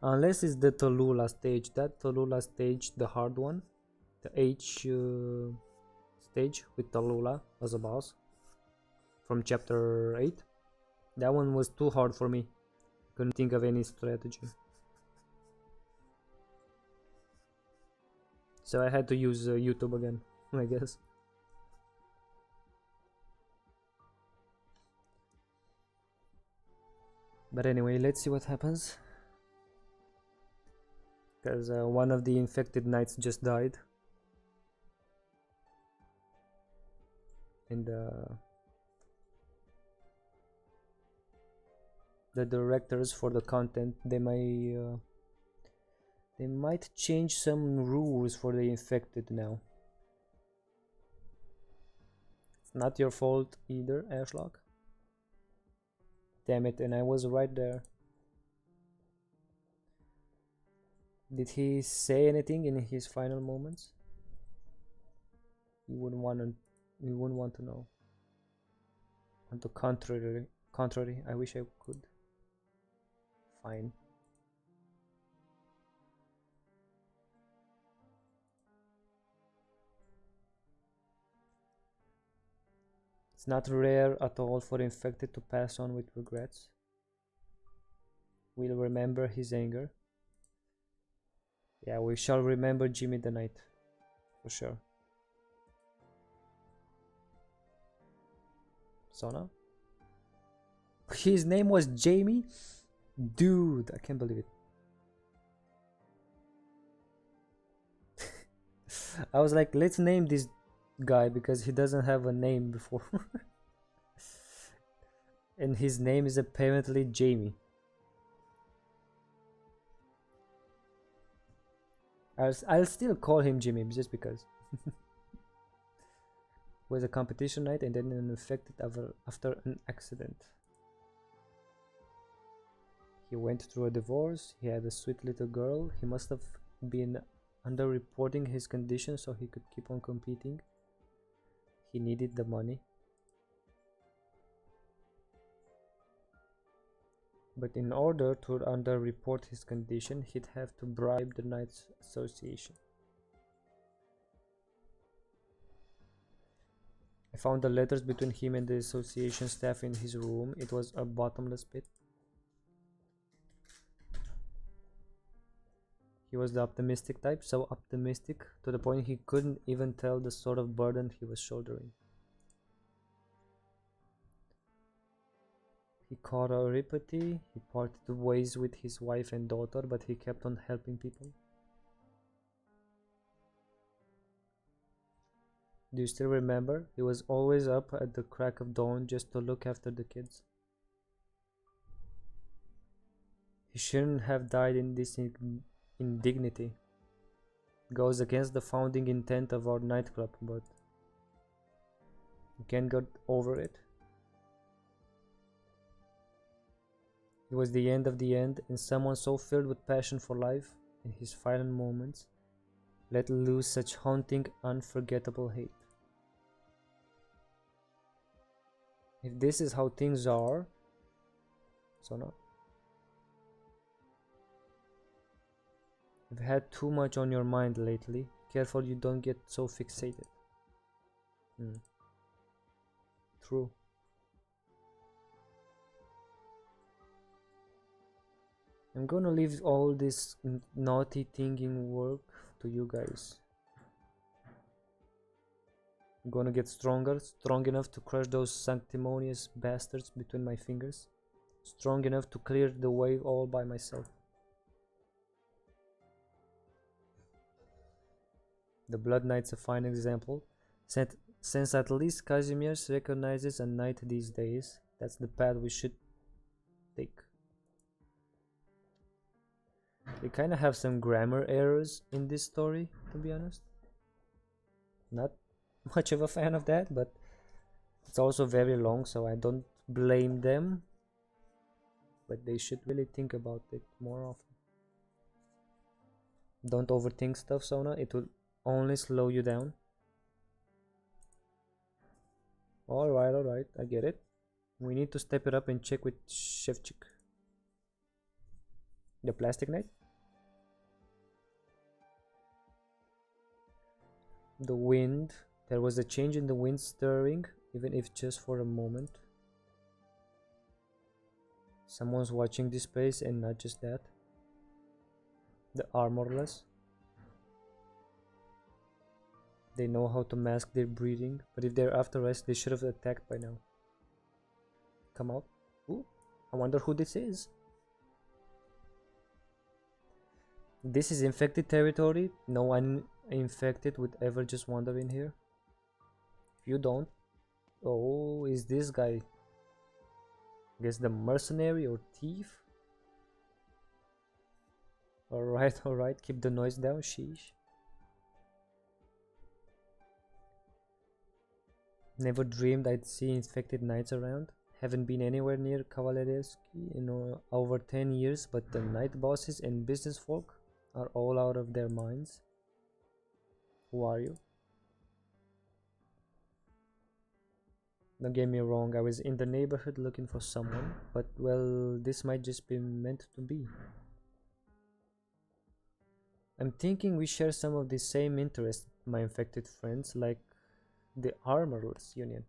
Unless it's the Tallulah stage. That Tallulah stage, the hard one, the H stage with Tallulah as a boss from chapter 8. That one was too hard for me. Couldn't think of any strategy. So I had to use YouTube again, I guess. But anyway, let's see what happens. Because one of the infected knights just died. And the directors for the content, they might change some rules for the infected now. It's not your fault either, Ashlock. Damn it, and I was right there. Did he say anything in his final moments? You wouldn't want to know. On the contrary, I wish I could. Fine. It's not rare at all for infected to pass on with regrets. We'll remember his anger. Yeah, we shall remember Jimmy the Knight, for sure. Sona? His name was Jamie? Dude, I can't believe it. I was like, let's name this guy because he doesn't have a name before. And his name is apparently Jamie. I'll still call him Jimmy just because. Was a competition night and then an infected after an accident. He went through a divorce, he had a sweet little girl, he must have been underreporting his condition so he could keep on competing. He needed the money. But in order to underreport his condition, he'd have to bribe the Knights Association. I found the letters between him and the association staff in his room. It was a bottomless pit. He was the optimistic type, so optimistic to the point he couldn't even tell the sort of burden he was shouldering. He caught a ripety, he parted ways with his wife and daughter, but he kept on helping people. Do you still remember? He was always up at the crack of dawn just to look after the kids. He shouldn't have died in this indignity. Goes against the founding intent of our nightclub, but you can't get over it. It was the end of the end, and someone so filled with passion for life in his final moments let loose such haunting, unforgettable hate. If this is how things are, so no. You've had too much on your mind lately. Careful you don't get so fixated. True. I'm gonna leave all this naughty thinking work to you guys. I'm gonna get stronger, strong enough to crush those sanctimonious bastards between my fingers. Strong enough to clear the way all by myself. The Blood Knight's a fine example. Since at least Casimir recognizes a knight these days, that's the path we should take. We kind of have some grammar errors in this story, to be honest. Not much of a fan of that, but it's also very long, so I don't blame them. But they should really think about it more often. Don't overthink stuff, Sona. It will only slow you down. Alright, I get it. We need to step it up and check with Shevchik. The plastic knight? The wind. There was a change in the wind stirring, even if just for a moment. Someone's watching this place, and not just that. The armorless. They know how to mask their breathing, but if they're after us, they should have attacked by now. Come out. Ooh, I wonder who this is. This is infected territory. No one infected would ever just wander in here. If you don't. Oh, is this guy? Guess the mercenary or thief? Alright, keep the noise down, sheesh. Never dreamed I'd see infected knights around. Haven't been anywhere near Kavalerevsky in over 10 years, but the night bosses and business folk are all out of their minds. Who are you? Don't get me wrong, I was in the neighborhood looking for someone, but well, this might just be meant to be. I'm thinking we share some of the same interests, my infected friends, like the Armorless Union.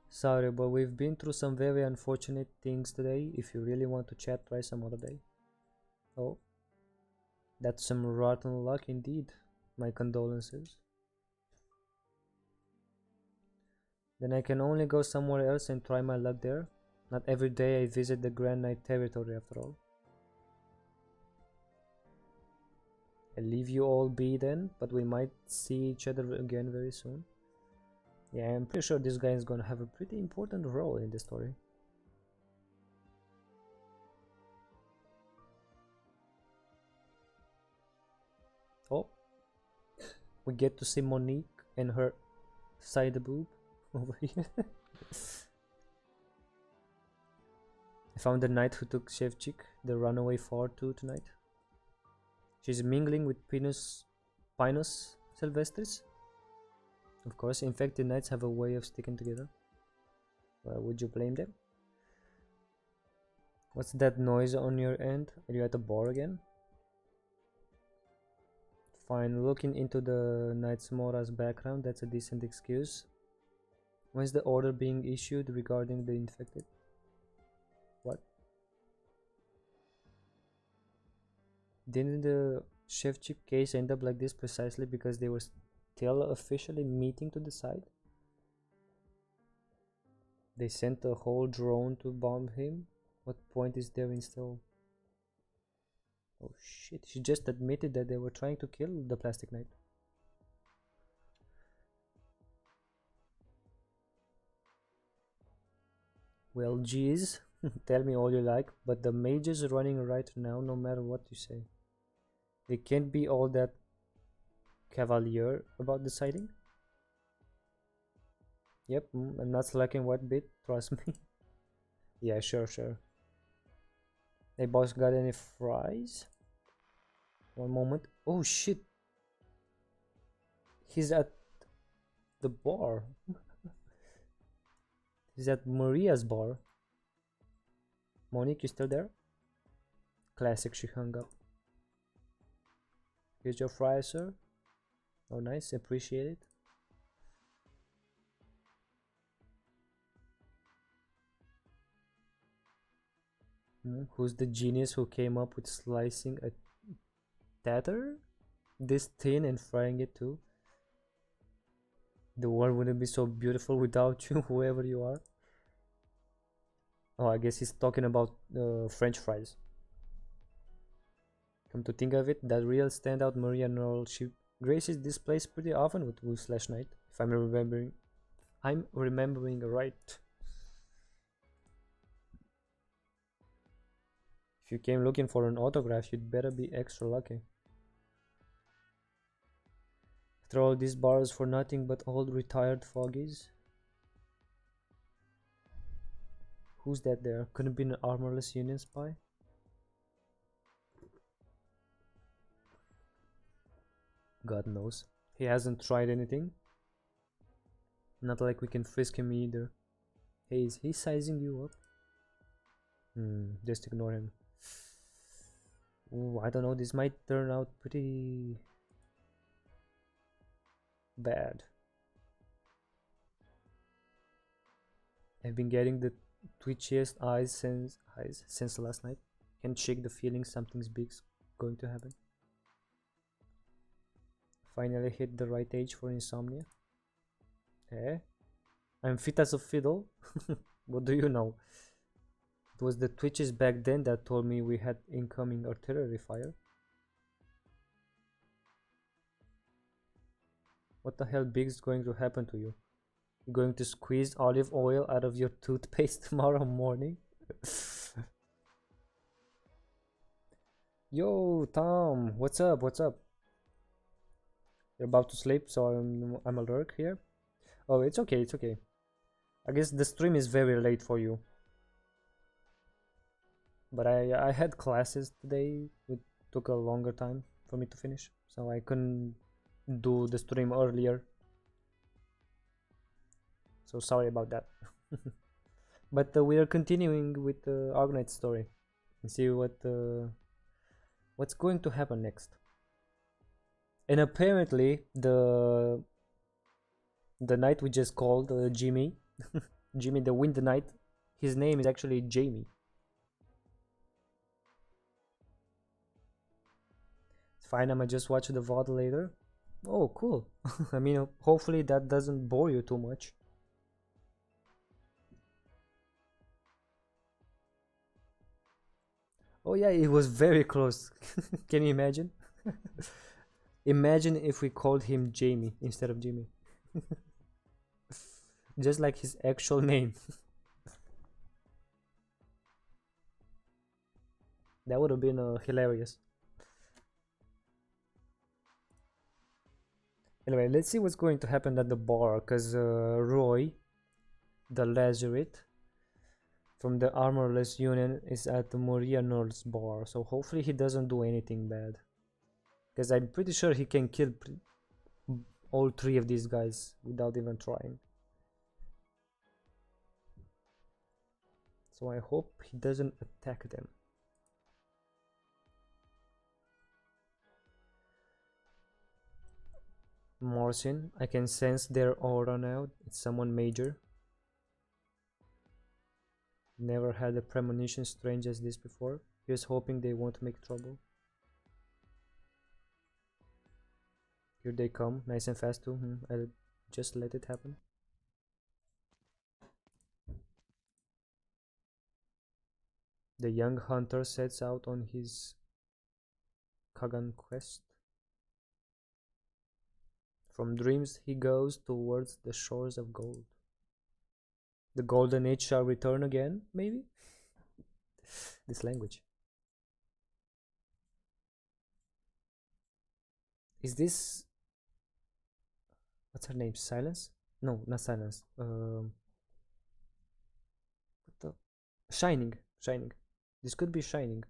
Sorry, but we've been through some very unfortunate things today. If you really want to chat, try some other day. Oh, that's some rotten luck indeed. My condolences. Then I can only go somewhere else and try my luck there. Not every day I visit the Grand Knight territory after all. I'll leave you all be then, but we might see each other again very soon. Yeah, I'm pretty sure this guy is gonna have a pretty important role in the story. Oh, we get to see Monique and her side boob over here. I found the knight who took Shevchik, the runaway far too, tonight. She's mingling with Pinus Silvestris. Of course, infected knights have a way of sticking together. Well, would you blame them? What's that noise on your end? Are you at the bar again? Fine, looking into the Knight's Mora's background, that's a decent excuse. When's the order being issued regarding the infected? What? Didn't the Shevchik case end up like this precisely because they were still officially meeting to decide? They sent a whole drone to bomb him. What point is there in still? Oh shit, she just admitted that they were trying to kill the Plastic Knight. Well, geez, tell me all you like, but the mage is running right now no matter what you say. They can't be all that cavalier about deciding. Yep, I'm not slacking one bit, trust me. Yeah, sure. Hey boss, got any fries? One moment. Oh shit. He's at the bar. He's at Maria's bar. Monique, you still there? Classic, she hung up. Here's your fries, sir. Oh nice, appreciate it. Who's the genius who came up with slicing a tatter this thin and frying it too? The world wouldn't be so beautiful without you, whoever you are. Oh, I guess he's talking about French fries. Come to think of it, that real standout Maria Noel, she graces this place pretty often with Wu/Night, if I'm remembering right. If you came looking for an autograph, you'd better be extra lucky. After all these bars for nothing but old retired foggies. Who's that there? Couldn't be an armorless Union spy? God knows. He hasn't tried anything. Not like we can frisk him either. Hey, is he sizing you up? Just ignore him. Ooh, I don't know, this might turn out pretty bad. I've been getting the twitchiest eyes since last night. Can't shake the feeling something's big's going to happen. Finally hit the right age for insomnia. Eh? I'm fit as a fiddle. What do you know? It was the twitches back then that told me we had incoming artillery fire. What the hell big is going to happen to you? You're going to squeeze olive oil out of your toothpaste tomorrow morning? Yo, Tom, what's up? You're about to sleep, so I'm alert here. Oh, it's okay. I guess the stream is very late for you. But I had classes today. It took a longer time for me to finish, so I couldn't do the stream earlier. So sorry about that. But we are continuing with the Arknights story and see what's going to happen next. And apparently the knight we just called Jimmy, Jimmy the Wind Knight, his name is actually Jamie. It's fine, I'ma just watch the VOD later. Oh, cool. I mean, hopefully that doesn't bore you too much. Oh yeah, it was very close. Can you imagine? Imagine if we called him Jamie instead of Jimmy. Just like his actual name. That would have been hilarious. Anyway, let's see what's going to happen at the bar, because Roy, the Lazarite from the Armorless Union, is at the Maria Nord's bar, so hopefully he doesn't do anything bad, because I'm pretty sure he can kill all three of these guys without even trying. So I hope he doesn't attack them. Morsin, I can sense their aura now. It's someone major. Never had a premonition strange as this before. Here's hoping they won't make trouble. Here they come, nice and fast too. I'll just let it happen. The young hunter sets out on his Kagan quest. From dreams he goes towards the shores of gold. The golden age shall return again, maybe? This language. Is this... What's her name? Silence? No, not Silence. What the... Shining. Shining. This could be Shining.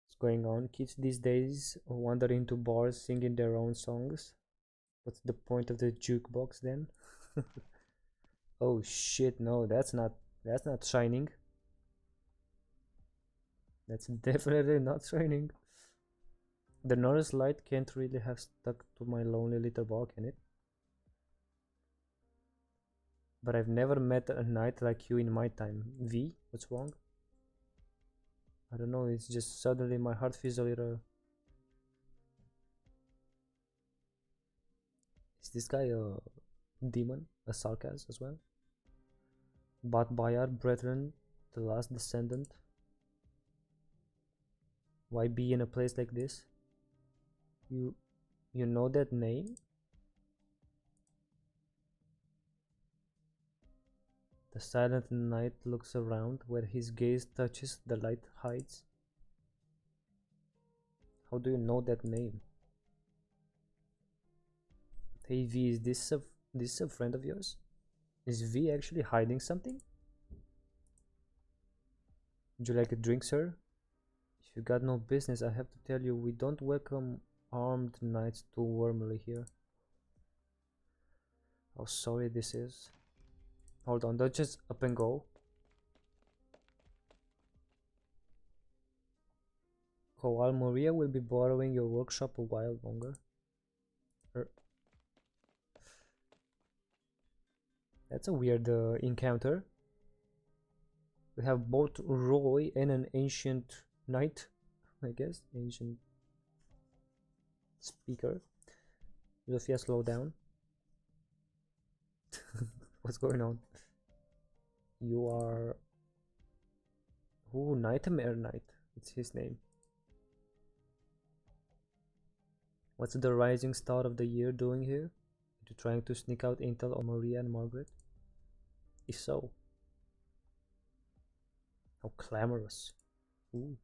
What's going on? Kids these days wander into bars singing their own songs. What's the point of the jukebox then? Oh shit, no, that's not Shining. That's definitely not Shining. The Northern Light can't really have stuck to my lonely little bar, can it? But I've never met a knight like you in my time. V? What's wrong? I don't know, it's just suddenly my heart feels a little... Is this guy a demon? A sarcasm as well? Bought by our brethren, the last descendant. Why be in a place like this? You know that name? The silent knight looks around. Where his gaze touches, the light hides. How do you know that name? Hey V, is this a friend of yours? Is V actually hiding something? Would you like a drink, sir? If you got no business, I have to tell you, we don't welcome armed knights too warmly here. How sorry this is. Hold on, don't just up and go. Koal Maria will be borrowing your workshop a while longer. That's a weird encounter. We have both Roy and an ancient knight, I guess. Ancient speaker. Zofia, slow down. What's going on? You are... Ooh, Nightmare Knight. It's his name. What's the rising star of the year doing here? Are you trying to sneak out intel on Maria and Margaret? If so, how clamorous. Ooh.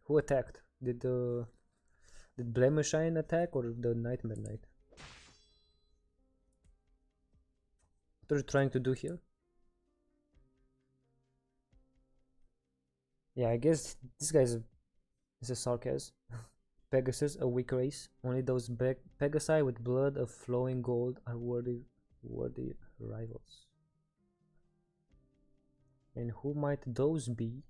Who attacked? Did Blemishine attack or the Nightmare Knight? What are you trying to do here? Yeah, I guess this guy is a sarcasm. Pegasus, a weak race. Only those Pegasi with blood of flowing gold are worthy rivals. And who might those be?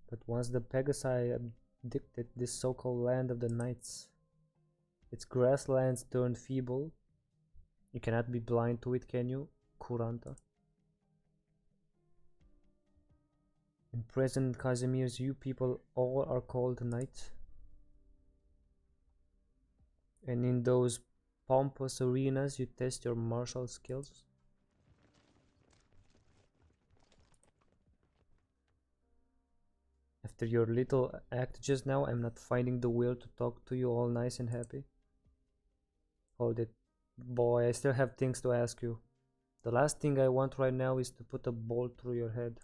But once the Pegasi abdicted this so-called land of the knights, its grasslands turned feeble. You cannot be blind to it, can you, Kuranta? In present Casimir's, you people all are called knights. And in those pompous arenas, you test your martial skills. After your little act just now, I'm not finding the will to talk to you all nice and happy. Hold it. Boy, I still have things to ask you. The last thing I want right now is to put a bolt through your head.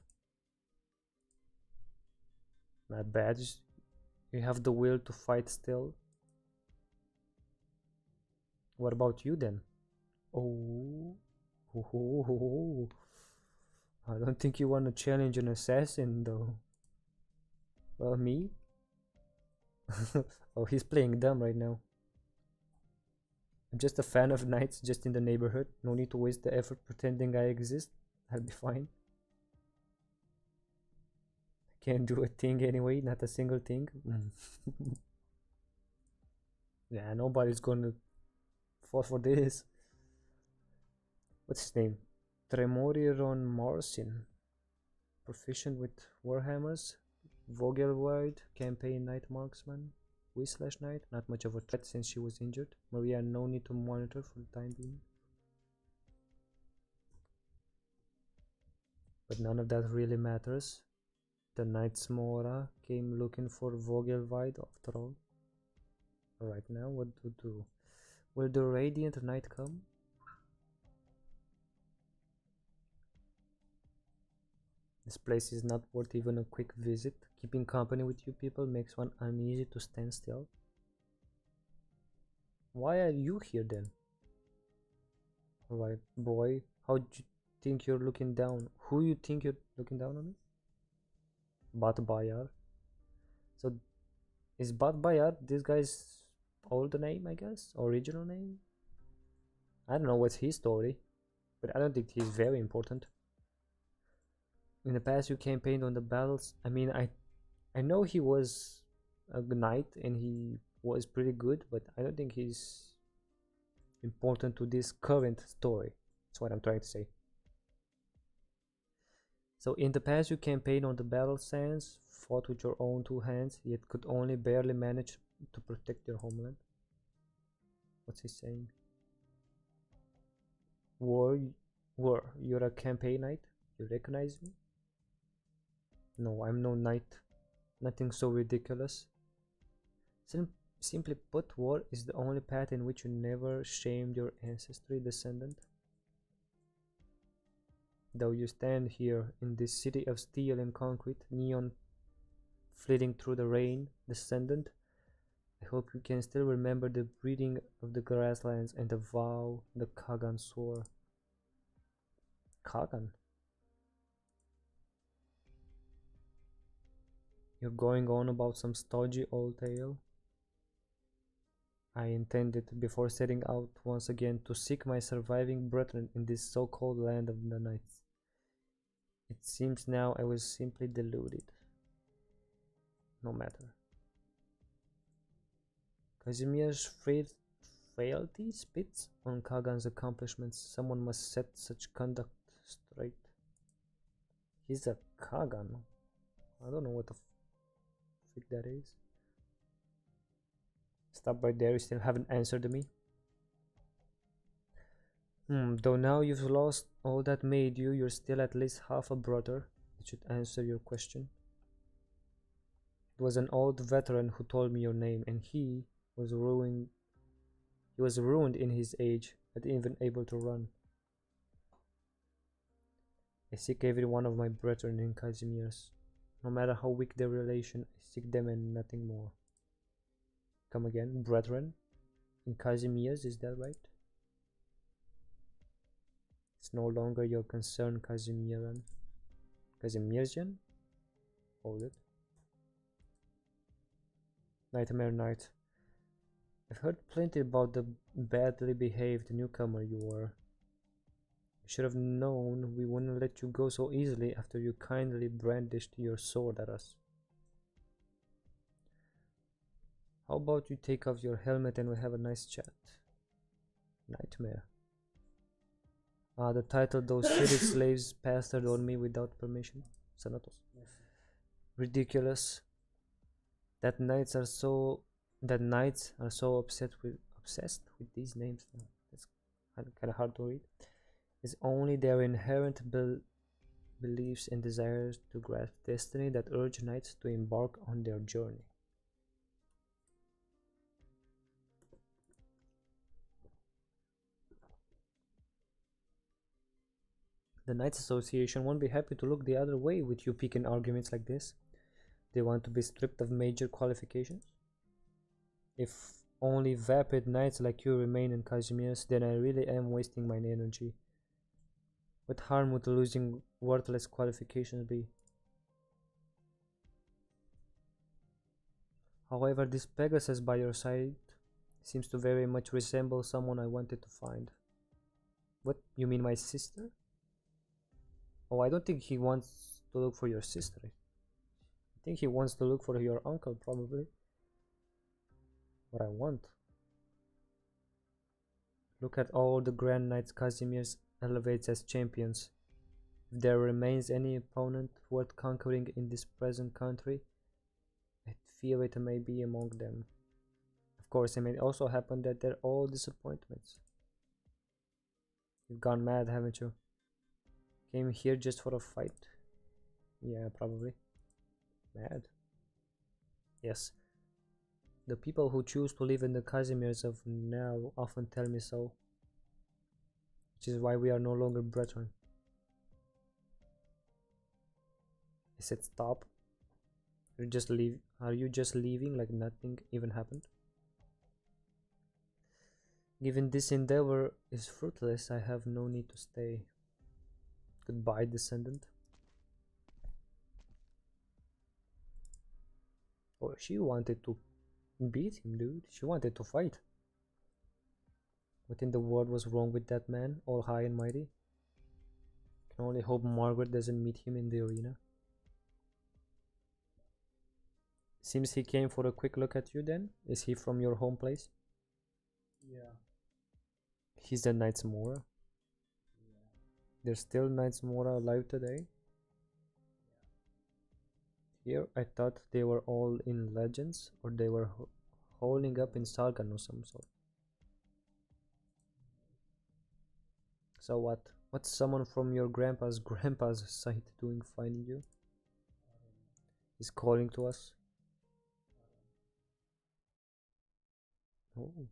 Not bad. You have the will to fight still. What about you then? Oh. I don't think you want to challenge an assassin though. Well, me? Oh, he's playing dumb right now. I'm just a fan of knights just in the neighborhood. No need to waste the effort pretending I exist. I'll be fine. I can't do a thing anyway, not a single thing. Yeah, nobody's gonna fall for this. What's his name? Tremoriron Marcin. Proficient with warhammers. Vogelwide, campaign knight marksman. We/Knight, not much of a threat since she was injured. Maria, no need to monitor for the time being. But none of that really matters. The Knights Mora came looking for Vogelweide after all. Right now, what to do? Will the Radiant Knight come? This place is not worth even a quick visit. Keeping company with you people makes one uneasy to stand still. Why are you here then? Alright, boy, how do you think you're looking down? Who you think you're looking down on me? Bat Bayar. So, is Bat Bayar this guy's old name, I guess? Original name? I don't know what's his story, but I don't think he's very important. In the past, you campaigned on the battles. I mean, I know he was a knight and he was pretty good, but I don't think he's important to this current story. That's what I'm trying to say. So in the past, you campaigned on the battle sands, fought with your own two hands, yet could only barely manage to protect your homeland. What's he saying? You're a campaign knight? You recognize me? No, I'm no knight. Nothing so ridiculous. Simply put, war is the only path in which you never shamed your ancestry, descendant. Though you stand here in this city of steel and concrete, neon flitting through the rain, descendant, I hope you can still remember the breeding of the grasslands and the vow the Kagan swore. Kagan? You're going on about some stodgy old tale? I intended, before setting out once again, to seek my surviving brethren in this so-called land of the Knights. It seems now I was simply deluded. No matter. Casimir's frailty spits on Kagan's accomplishments. Someone must set such conduct straight. He's a Kagan. I don't know what the frick that is. Stop right there, you still haven't answered me. Though now you've lost all that made you, you're still at least half a brother. It should answer your question. It was an old veteran who told me your name, and he was ruined in his age, not even able to run. I seek every one of my brethren in Casimir's. No matter how weak their relation, I seek them and nothing more. Come again, brethren? In Casimir's, is that right? It's no longer your concern, Casimiran. Casimirsian? Hold it. Nightmare Knight. I've heard plenty about the badly behaved newcomer you were. I should have known we wouldn't let you go so easily after you kindly brandished your sword at us. How about you take off your helmet and we have a nice chat? Nightmare. The title those city slaves pasted on me without permission. Sanatos. Ridiculous. That knights are so obsessed with these names now. It's kind of hard to read. It's only their inherent beliefs and desires to grasp destiny that urge knights to embark on their journey. The Knights Association won't be happy to look the other way with you picking arguments like this. They want to be stripped of major qualifications. If only vapid knights like you remain in Casimir's, then I really am wasting my energy. What harm would losing worthless qualifications be? However, this Pegasus by your side seems to very much resemble someone I wanted to find. What? You mean my sister? Oh, I don't think he wants to look for your sister. I think he wants to look for your uncle, probably. What I want. Look at all the Grand Knights Casimir elevates as champions. If there remains any opponent worth conquering in this present country, I fear it may be among them. course, it may also happen that they're all disappointments. You've gone mad, haven't you? Came here just for a fight? Yeah, probably. Mad? Yes. The people who choose to live in the Casimirs of now often tell me so. Which is why we are no longer brethren. I said stop. Are you just leaving like nothing even happened? Given this endeavor is fruitless, I have no need to stay. Goodbye, descendant. Oh, she wanted to beat him, dude. She wanted to fight. What in the world was wrong with that man, all high and mighty? Can only hope Margaret doesn't meet him in the arena. Seems he came for a quick look at you then? Is he from your home place? Yeah. He's the Knights Mora? Yeah. There's still Knights Mora alive today? Here, I thought they were all in Legends, or they were holding up in Sargon or some sort. So what? What's someone from your grandpa's site doing finding you? He's calling to us. Oh.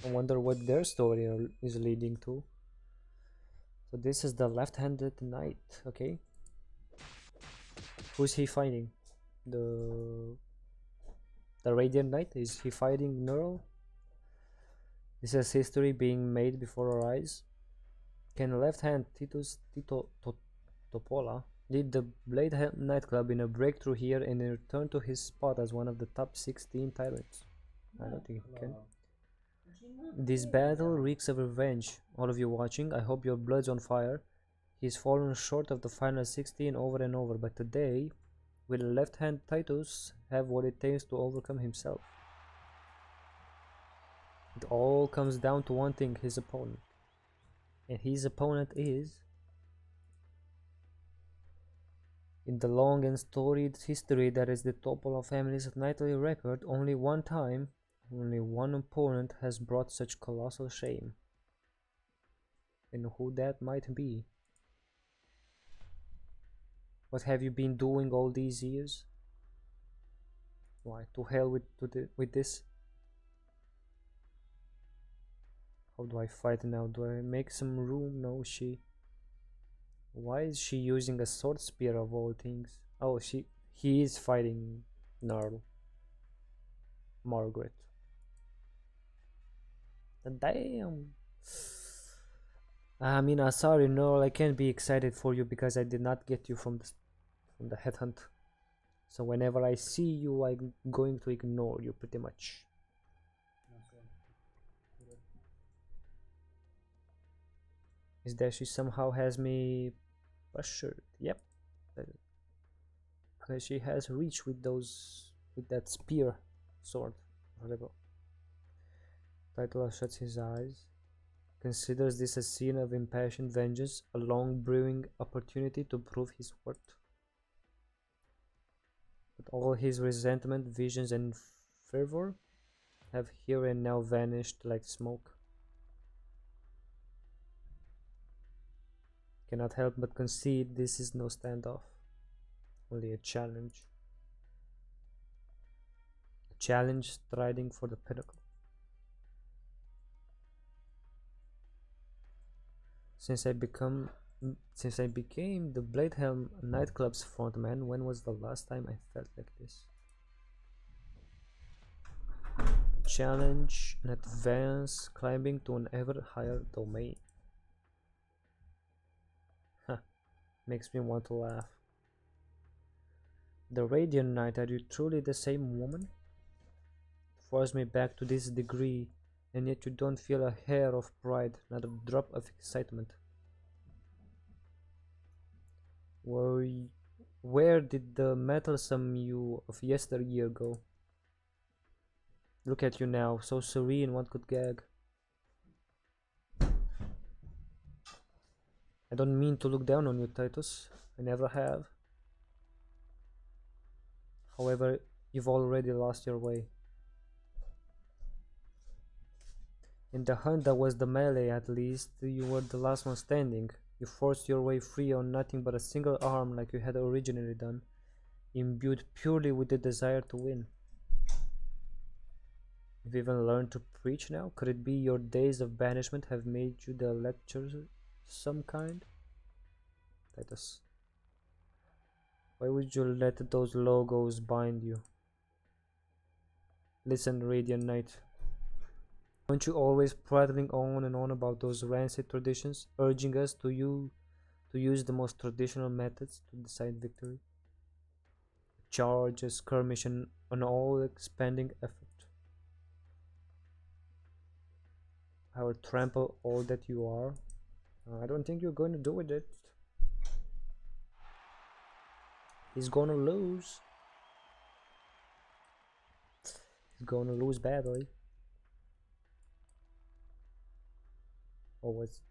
I wonder what their story is leading to. So this is the left-handed knight, okay? Who's he fighting? The Radiant Knight? Is he fighting Neural? This is history being made before our eyes. Can left-hand Tito Topola lead the Blade nightclub in a breakthrough here and return to his spot as one of the top 16 tyrants? I don't think he can. This battle reeks of revenge. All of you watching, I hope your blood's on fire. He's fallen short of the final 16 over and over, but today, will left-hand Titus have what it takes to overcome himself? It all comes down to one thing, his opponent. And his opponent is... In the long and storied history that is the Topola family's knightly record, only one time, only one opponent has brought such colossal shame. And who that might be? What have you been doing all these years? Why, to hell with this? How do I fight now? Do I make some room? No, Why is she using a sword spear of all things? Oh, he is fighting Gnarl. Margaret. Damn. I mean, sorry, Gnarl, I can't be excited for you because I did not get you from the headhunt. So whenever I see you, I'm going to ignore you pretty much. Is that she somehow has me pressured? Yep. Because she has reach with that spear sword. Whatever. Title shuts his eyes. Considers this a scene of impassioned vengeance, a long brewing opportunity to prove his worth. But all his resentment, visions, and fervor have here and now vanished like smoke. Cannot help but concede this is no standoff, only a challenge. A challenge striding for the pinnacle. Since I became the Bladehelm nightclub's frontman, when was the last time I felt like this? A challenge, an advance, climbing to an ever higher domain. Makes me want to laugh. The Radiant Knight, are you truly the same woman? Force me back to this degree, and yet you don't feel a hair of pride, not a drop of excitement. Where did the mettlesome you of yesteryear go? Look at you now, so serene one could gag. I don't mean to look down on you, Titus. I never have. However, You've already lost your way. In the hunt that was the melee, at least, you were the last one standing. You forced your way free on nothing but a single arm like you had originally done, imbued purely with the desire to win. You've even learned to preach now? Could it be your days of banishment have made you the lecturer some kind? Titus. Why would you let those logos bind you? Listen, Radiant Knight. Aren't you always prattling on and on about those rancid traditions, urging us to use the most traditional methods to decide victory? Charge, a skirmish, and an all-expanding effort. I will trample all that you are. I don't think you're going to do with it. He's gonna lose. He's gonna lose badly.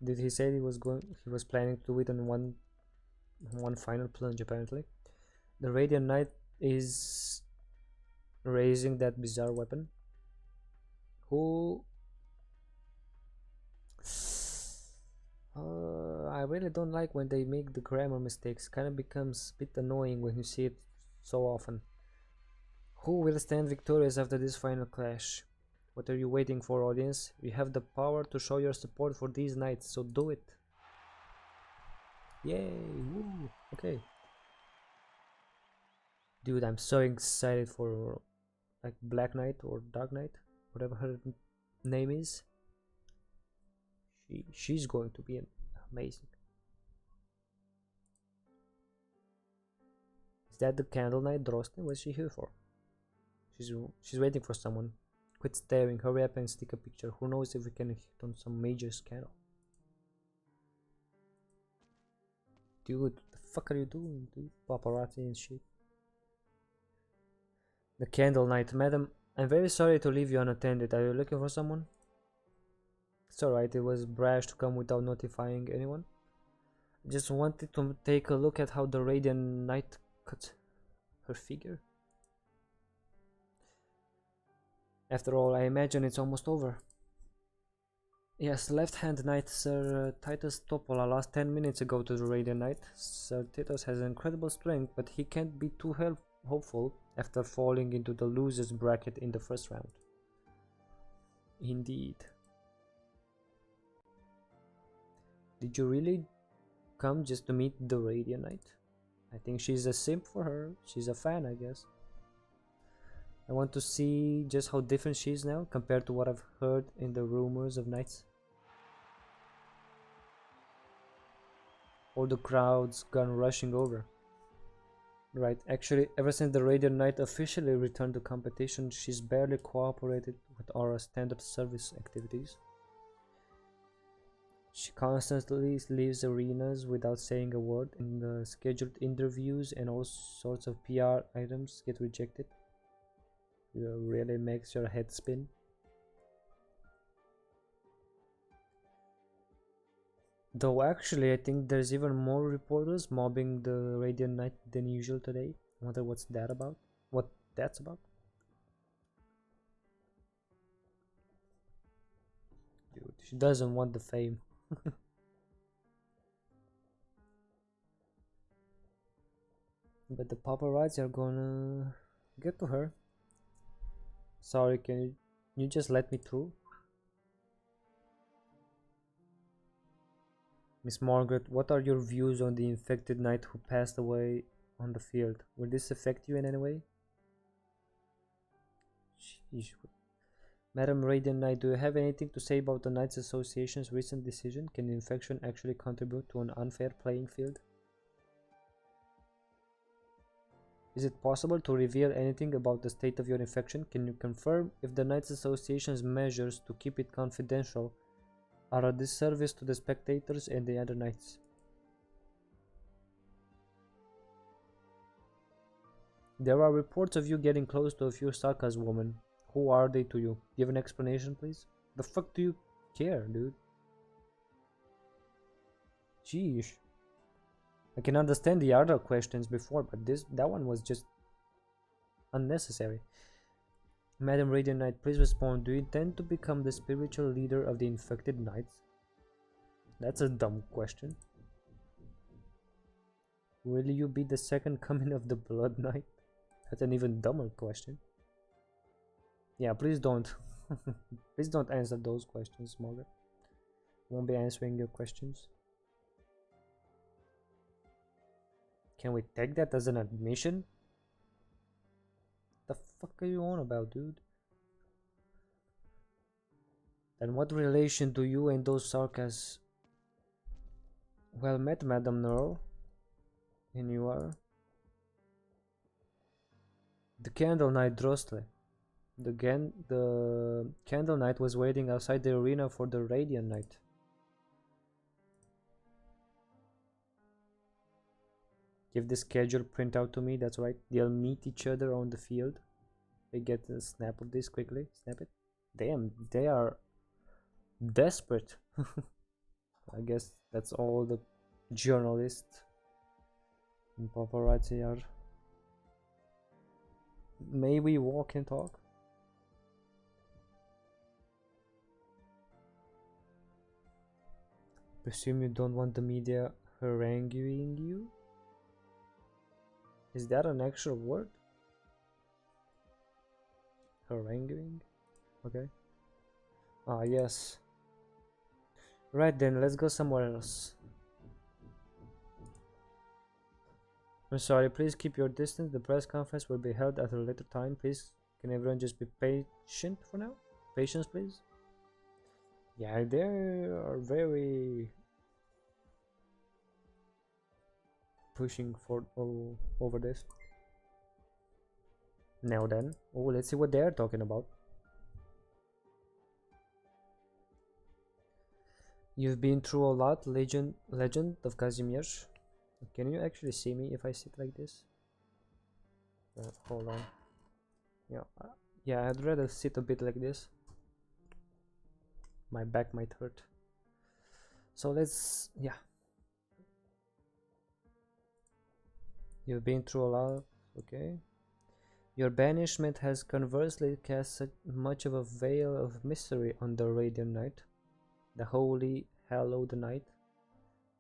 Did he say he was planning to do it in one final plunge? Apparently, the Radiant Knight is raising that bizarre weapon. Who? I really don't like when they make the grammar mistakes. Kind of becomes a bit annoying when you see it so often. Who will stand victorious after this final clash? What are you waiting for, audience? You have the power to show your support for these knights, so do it. Yay! Woo! Okay. Dude, I'm so excited for like Black Knight or Dark Knight, whatever her name is. She's going to be amazing. Is that the Candle Knight Drosten? What's she here for? She's waiting for someone. Quit staring, hurry up and stick a picture. Who knows if we can hit on some major scandal. Dude, what the fuck are you doing, dude? Paparazzi and shit. The Candle Knight. Madam, I'm very sorry to leave you unattended. Are you looking for someone? It's alright, it was brash to come without notifying anyone. I just wanted to take a look at how the Radiant Knight cut her figure. After all, I imagine it's almost over. Yes, left-hand knight Sir Titus Topola lost 10 minutes ago to the Radiant Knight. Sir Titus has incredible strength, but he can't be too hopeful after falling into the loser's bracket in the first round. Indeed. Did you really come just to meet the Radiant Knight? I think she's a simp for her. She's a fan, I guess. I want to see just how different she is now compared to what I've heard in the rumors of knights. All the crowds gone rushing over. Right, actually, ever since the Radiant Knight officially returned to competition, she's barely cooperated with our standard service activities. She constantly leaves arenas without saying a word, and the scheduled interviews and all sorts of PR items get rejected. It really makes your head spin. Though actually, I think there's even more reporters mobbing the Radiant Knight than usual today. I wonder what's that about? What that's about? Dude, she doesn't want the fame. But the paparazzi are gonna get to her. Sorry, can you just let me through? Miss Margaret, what are your views on the infected knight who passed away on the field? Will this affect you in any way? Sheesh. Madam Radiant Knight, do you have anything to say about the Knights Association's recent decision? Can the infection actually contribute to an unfair playing field? Is it possible to reveal anything about the state of your infection? Can you confirm if the Knights Association's measures to keep it confidential are a disservice to the spectators and the other knights? There are reports of you getting close to a few Sarkas women. Who are they to you? Give an explanation, please. The fuck do you care, dude? Jeez. I can understand the other questions before, but that one was just unnecessary. Madam Radiant Knight, please respond. Do you intend to become the spiritual leader of the infected knights? That's a dumb question. Will you be the second coming of the Blood Knight? That's an even dumber question. Yeah, please don't. Please don't answer those questions, Margaret. Won't be answering your questions. Can we take that as an admission? The fuck are you on about, dude? Then what relation do you and those sarcasms? Well met, Madame Nerl. And you are? The Candle Knight Drostle. The Candle Knight was waiting outside the arena for the Radiant Knight. Give the schedule printout to me, that's right. They'll meet each other on the field. They get a snap of this quickly. Snap it. Damn, they are desperate. I guess that's all the journalists and paparazzi are. May we walk and talk? Presume you don't want the media haranguing you? Is that an actual word? Haranguing? Okay. Ah, yes. Right then, let's go somewhere else. I'm sorry, please keep your distance. The press conference will be held at a later time. Please, can everyone just be patient for now? Patience, please. Yeah, they are very pushing for over this. Now then, let's see what they are talking about. You've been through a lot, Legend of Casimir. Can you actually see me if I sit like this? Hold on. Yeah, I'd rather sit a bit like this. My back might hurt. So let's, yeah. You've been through a lot, okay. Your banishment has conversely cast such much of a veil of mystery on the Radiant Knight, the holy, hallowed knight,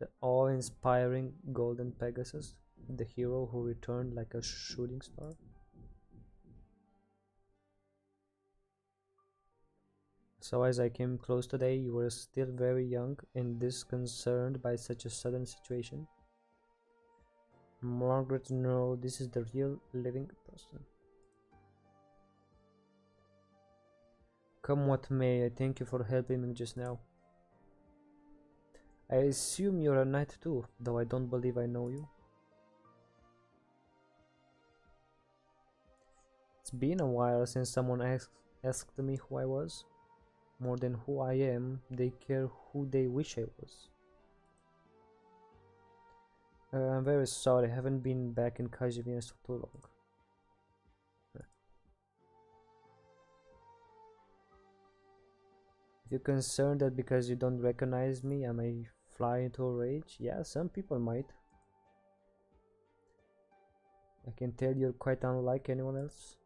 the awe-inspiring golden Pegasus, the hero who returned like a shooting star. So as I came close today, you were still very young and disconcerted by such a sudden situation. Margaret, no, this is the real living person. Come what may, I thank you for helping me just now. I assume you're a knight too, though I don't believe I know you. It's been a while since someone asked me who I was. More than who I am, they care who they wish I was. I'm very sorry, I haven't been back in Casimir for too long. If you're concerned that because you don't recognize me I may fly into a rage, yeah, some people might. I can tell you're quite unlike anyone else.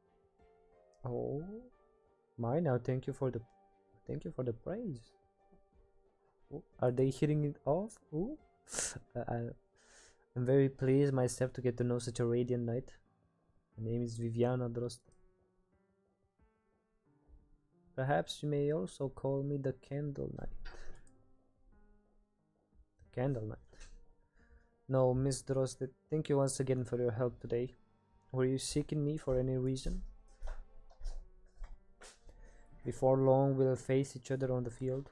Oh my, now thank you for the praise. Oh, are they hitting it off? Ooh. I'm very pleased myself to get to know such a Radiant Knight. Her name is Viviana Drost. Perhaps you may also call me the Candle Knight. The Candle Knight. No, Miss Drost, thank you once again for your help today. Were you seeking me for any reason? Before long we'll face each other on the field.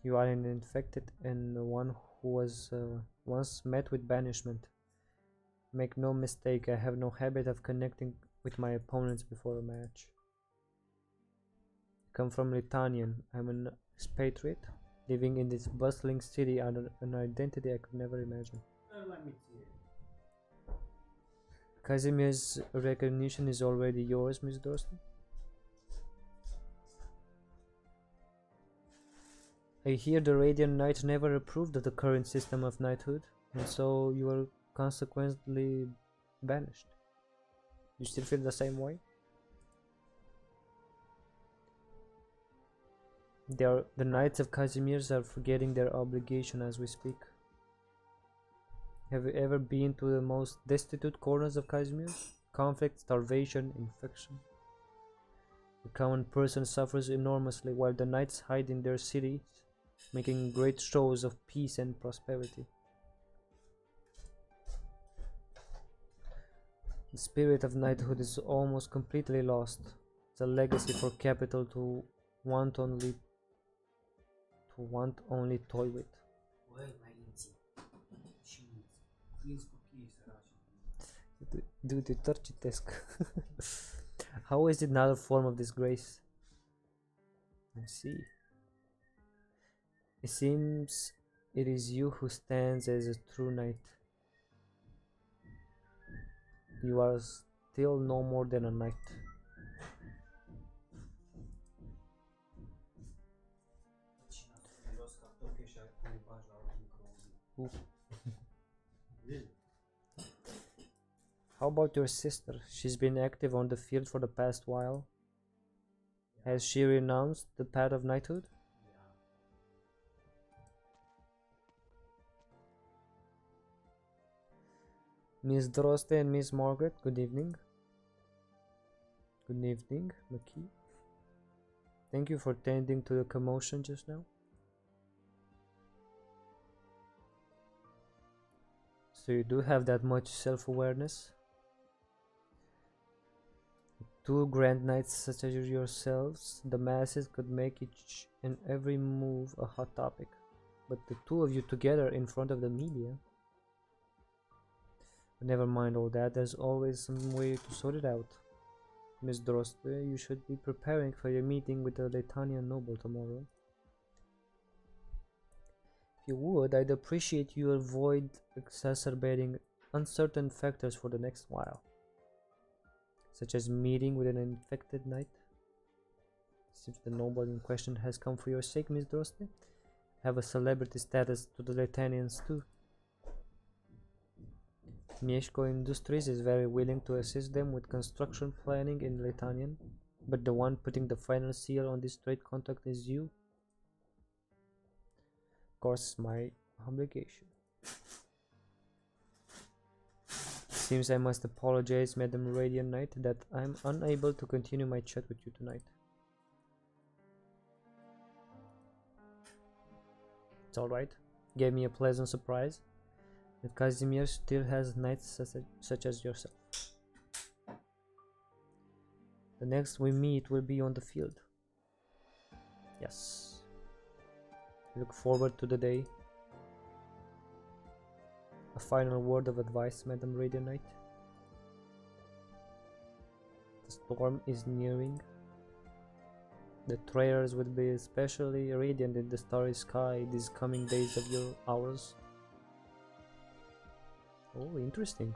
You are an infected and one who was once met with banishment. Make no mistake, I have no habit of connecting with my opponents before a match. I come from Litanian. I'm an expatriate, living in this bustling city under an identity I could never imagine. Let me see. Casimir's recognition is already yours, Miss Dorsey. I hear the Radiant Knight never approved of the current system of knighthood, and so you are consequently banished. You still feel the same way? The Knights of Casimir's are forgetting their obligation as we speak. Have you ever been to the most destitute corners of Casimir? Conflict, starvation, infection. The common person suffers enormously while the knights hide in their cities, making great shows of peace and prosperity. The spirit of knighthood is almost completely lost. It's a legacy for capital to want only toy with. Dude, you touch it, desk. How is it another form of disgrace? I see. It seems it is you who stands as a true knight. You are still no more than a knight. Ooh. How about your sister? She's been active on the field for the past while. Has she renounced the path of knighthood? Miss Droste and Miss Margaret, good evening. Good evening, Maki. Thank you for tending to the commotion just now. So you do have that much self-awareness? Two grand knights such as yourselves, the masses could make each and every move a hot topic. But the two of you together in front of the media? But never mind all that, there's always some way to sort it out. Miss Droste, you should be preparing for your meeting with the Letanian noble tomorrow. If you would, I'd appreciate you avoid exacerbating uncertain factors for the next while. Such as meeting with an infected knight. Since the noble in question has come for your sake, Miss Droste, have a celebrity status to the Letanians too. Mieszko Industries is very willing to assist them with construction planning in Letanian, but the one putting the final seal on this trade contract is you. Of course, my obligation. Seems I must apologize, Madam Radiant Knight, that I'm unable to continue my chat with you tonight. It's alright. Gave me a pleasant surprise that Casimir still has knights such as yourself. The next we meet will be on the field. Yes. Look forward to the day. A final word of advice, Madam Radiant Knight. The storm is nearing. The traders will be especially radiant in the starry sky these coming days of your hours. Oh, interesting.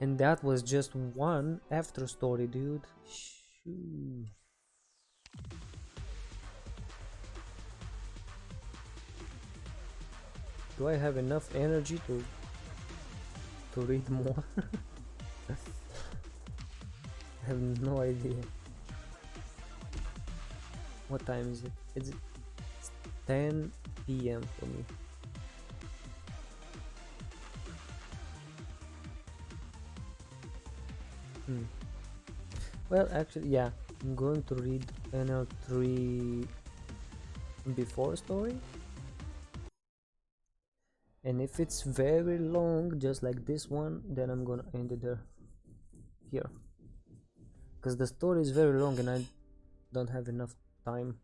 And that was just one after story, dude. Shoo. Do I have enough energy to read more? I have no idea. What time is it? It's 10 p.m. for me. Well, actually, yeah, I'm going to read NL3 before story. And if it's very long, just like this one, then I'm gonna end it here. Because the story is very long and I don't have enough time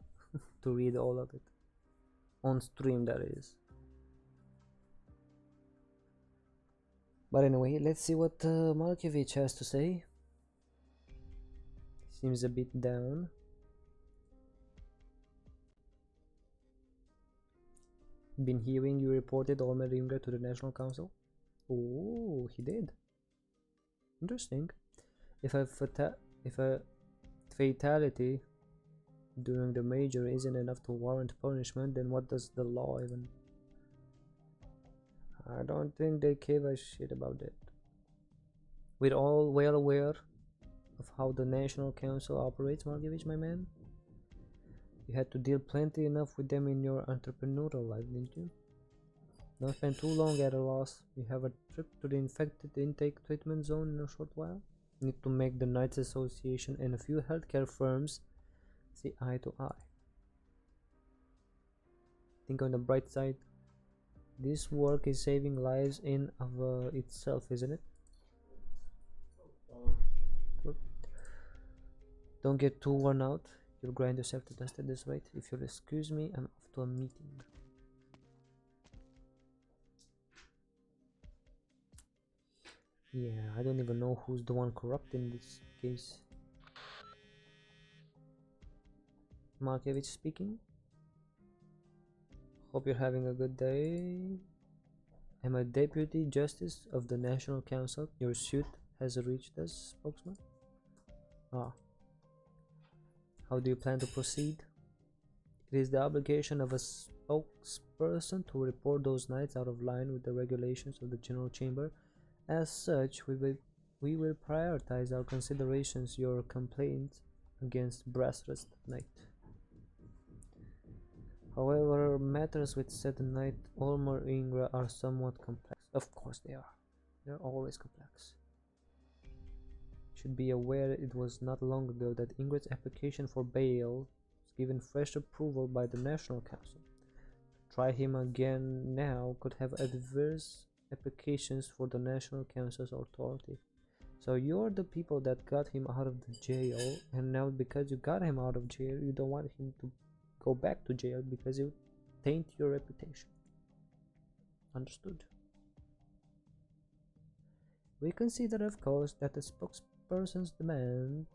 to read all of it. On stream, that is. But anyway, let's see what Malkiewicz has to say. Seems a bit down. Been hearing you reported Olmer Rimger to the National Council? Oh, he did. Interesting. If a fatality during the major isn't enough to warrant punishment, then what does the law even... I don't think they gave a shit about that. We're all well aware of how the National Council operates, Margevich, my man. You had to deal plenty enough with them in your entrepreneurial life, didn't you? Don't spend too long at a loss. We have a trip to the infected intake treatment zone in a short while. Need to make the Knights Association and a few healthcare firms see eye to eye. Think on the bright side. This work is saving lives in of itself, isn't it? Good. Don't get too worn out. You'll grind yourself to dust at this rate. If you'll excuse me, I'm off to a meeting. Yeah, I don't even know who's the one corrupt in this case. Markevich speaking. Hope you're having a good day. I'm a Deputy Justice of the National Council. Your suit has reached us, spokesman. Ah. How do you plan to proceed? It is the obligation of a spokesperson to report those knights out of line with the regulations of the General Chamber. As such, we will prioritize our considerations your complaint against Brasrest Knight. However, matters with said Knight Olmar Ingra are somewhat complex. Of course they are. They're always complex. Should be aware it was not long ago that Ingra's application for bail was given fresh approval by the National Council. To try him again now could have adverse applications for the National Council's authority. So you're the people that got him out of the jail, and now because you got him out of jail, you don't want him to go back to jail because you taint your reputation. Understood? We consider, of course, that the spokesperson's demand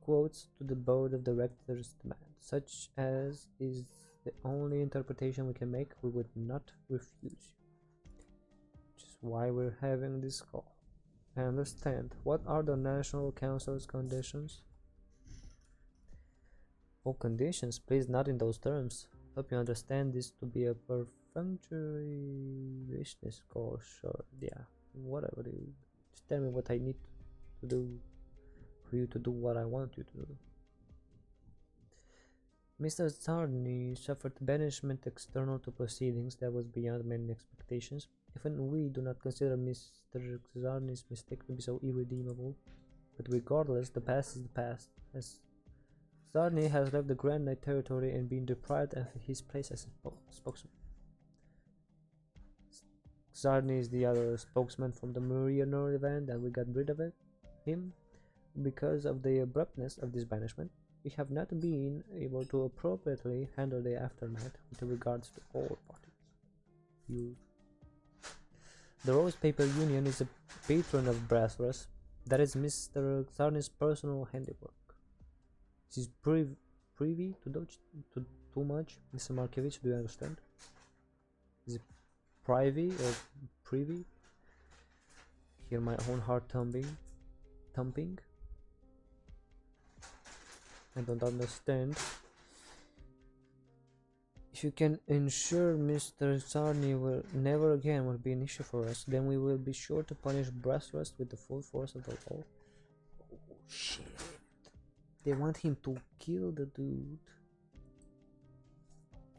quotes to the board of directors' demand, such as is the only interpretation we can make. We would not refuse you. Which is why we're having this call. I understand. What are the National Council's conditions? Oh, conditions? Please, not in those terms. Hope you understand this to be a perfunctory business call. Sure, yeah, whatever. You just tell me what I need to do for you to do what I want you to do. Mr. Zarny suffered banishment external to proceedings that was beyond many expectations. Even we do not consider Mr. Zarny's mistake to be so irredeemable. But regardless, the past is the past. As Zarny has left the Grand Knight territory and been deprived of his place as a spokesman. Zarny is the other spokesman from the Mariner event, and we got rid of him because of the abruptness of this banishment. We have not been able to appropriately handle the aftermath with regards to all parties. The Rose Paper Union is a patron of Brasrest. That is Mr. Zarny's personal handiwork. She's privy to too much. Mr. Markevich, do you understand? Is it privy or privy? Hear my own heart thumping. I don't understand. If you can ensure Mr. Zarny will never again will be an issue for us, then we will be sure to punish Brasrest with the full force of the law. Oh shit. They want him to kill the dude.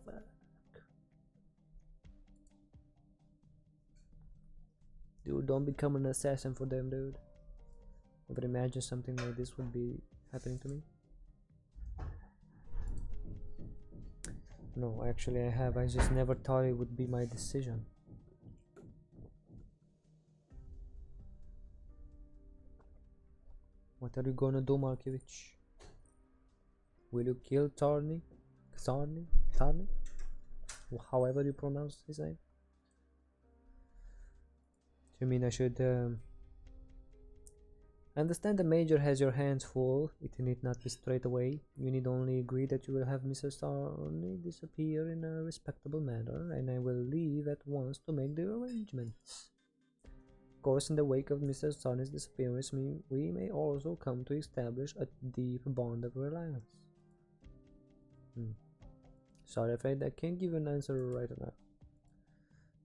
Fuck. Dude, don't become an assassin for them, dude. Never imagine something like this would be happening to me. No, actually I have. I just never thought it would be my decision. What are you gonna do, Markevich? Will you kill Zarny? However you pronounce his name. You mean I should understand the Major has your hands full. It need not be straight away. You need only agree that you will have Mr. Zarny disappear in a respectable manner, and I will leave at once to make the arrangements. Of course, in the wake of Mr. Zarny's disappearance, we may also come to establish a deep bond of reliance. Sorry, afraid I can't give an answer right now.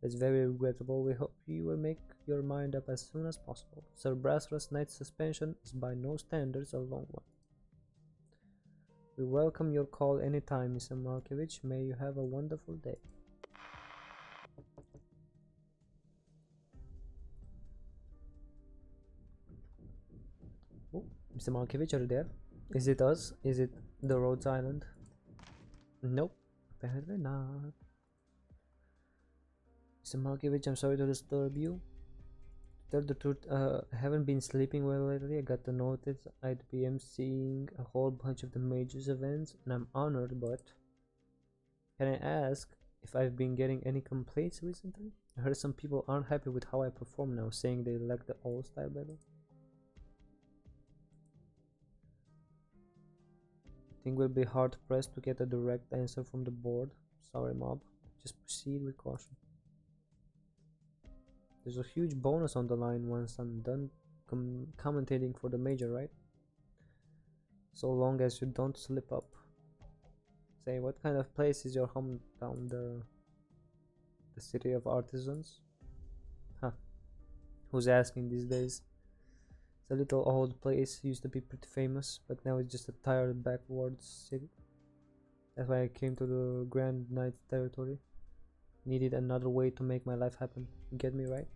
It's very regrettable. We hope you will make your mind up as soon as possible. Sir Brasser's night suspension is by no standards a long one. We welcome your call anytime, Mr. Markovich. May you have a wonderful day. Oh, Mr. Markovich, are you there? Is it us? Is it the Rhodes Island? Nope, apparently not. Mr. Markovich, I'm sorry to disturb you. To tell the truth, I haven't been sleeping well lately. I got the notice I'd be emceeing a whole bunch of the majors events, and I'm honored, but can I ask if I've been getting any complaints recently? I heard some people aren't happy with how I perform now, saying they lack the all-style level. I think we'll be hard-pressed to get a direct answer from the board. Sorry, mob. Just proceed with caution. There's a huge bonus on the line once I'm done commentating for the major, right? So long as you don't slip up. Say, what kind of place is your hometown? The city of artisans? Huh. Who's asking these days? It's a little old place, used to be pretty famous, but now it's just a tired backwards city. That's why I came to the Grand Knights territory. Needed another way to make my life happen. You get me, right?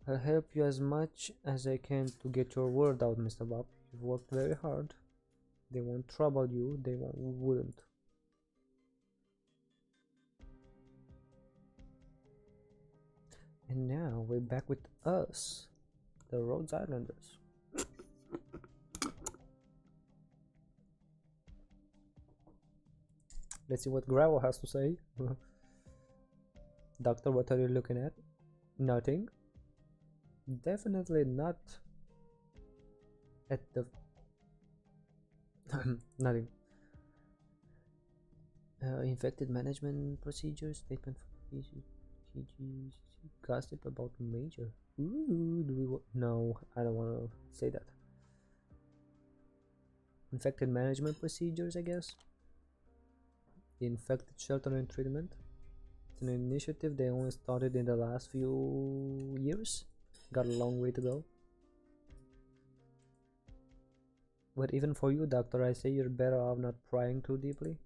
I'll help you as much as I can to get your word out, Mr. Bob. You've worked very hard. They won't trouble you, they wouldn't. And now we're back with us, the Rhodes Islanders. Let's see what Gravel has to say. Doctor, what are you looking at? Nothing. Definitely not at the nothing. Infected management procedures, statement for KGC, gossip about major. Ooh, do we no, I don't want to say that. Infected management procedures, I guess. The infected shelter and treatment. It's an initiative they only started in the last few years. Got a long way to go. But even for you, Doctor, I say you're better off not prying too deeply.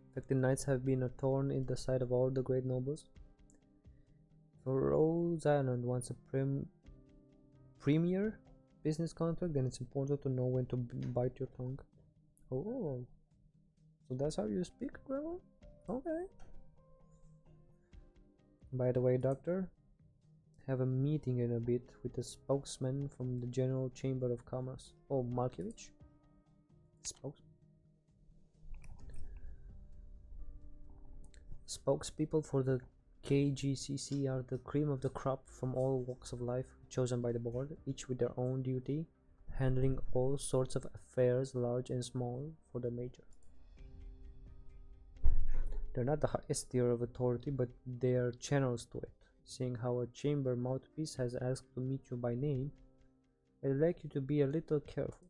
Infected knights have been a thorn in the side of all the great nobles. If Rhodes Island wants a premier business contract, then it's important to know when to bite your tongue. Oh, so that's how you speak, Gravel? Okay. By the way, Doctor, have a meeting in a bit with a spokesman from the General Chamber of Commerce. Oh, Markovich? Spokespeople for the KGCC are the cream of the crop from all walks of life, chosen by the board, each with their own duty, handling all sorts of affairs, large and small, for the major. They're not the highest tier of authority, but they are channels to it. Seeing how a chamber mouthpiece has asked to meet you by name, I'd like you to be a little careful.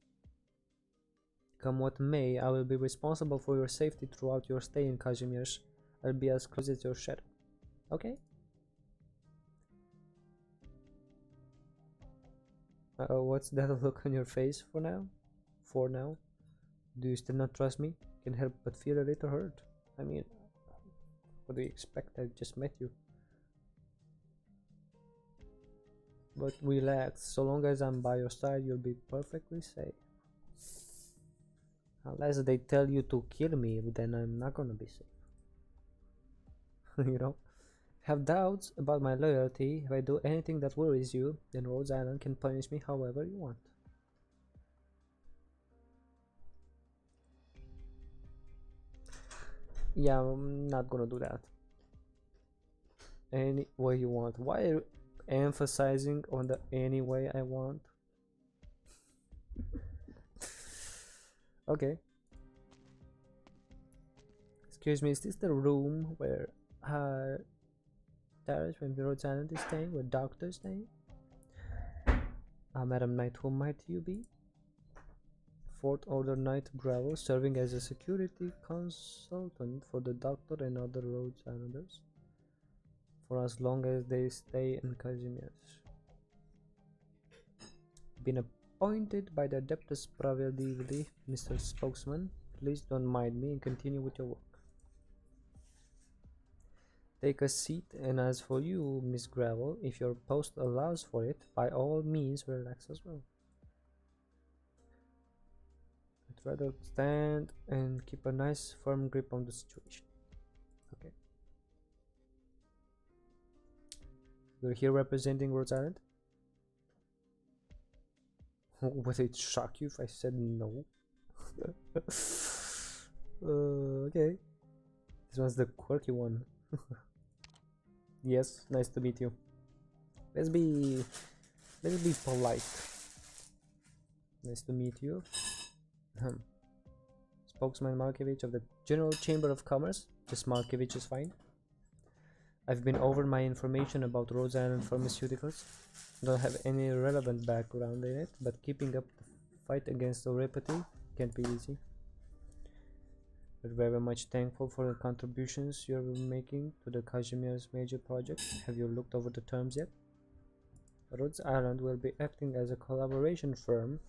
Come what may, I will be responsible for your safety throughout your stay in Kazimierz. I'll be as close as your shadow. Okay? What's that look on your face for now? Do you still not trust me? Can't help but feel a little hurt. I mean, what do you expect? I just met you. But relax, so long as I'm by your side, you'll be perfectly safe. Unless they tell you to kill me, then I'm not gonna be safe. You know? Have doubts about my loyalty. If I do anything that worries you, then Rhodes Island can punish me however you want. Yeah, I'm not gonna do that. Any way you want. Why are you emphasizing on the any way I want? Okay. Excuse me, is this the room where Darius from Rhodes Island is staying, where Doctor is staying? Madam Knight, who might you be? Fourth Order Knight Gravel, serving as a security consultant for the Doctor and other Rhodes Islanders for as long as they stay in Kazimierz. Been appointed by the Adeptus Spravedlively, Mr. Spokesman. Please don't mind me and continue with your work. Take a seat, and as for you, Miss Gravel, if your post allows for it, by all means relax as well. I'd rather stand and keep a nice firm grip on the situation. Okay. You're here representing Rhodes Island? Would it shock you if I said no? Okay. This one's the quirky one. Yes, nice to meet you. Let's be polite. Nice to meet you. Spokesman Markevich of the General Chamber of Commerce. Just Markevich is fine. I've been over my information about Rhodes Island Pharmaceuticals. Don't have any relevant background in it, but keeping up the fight against Oripathy can't be easy. We're very much thankful for the contributions you're making to the Kazimierz major project. Have you looked over the terms yet? Rhodes Island will be acting as a collaboration firm,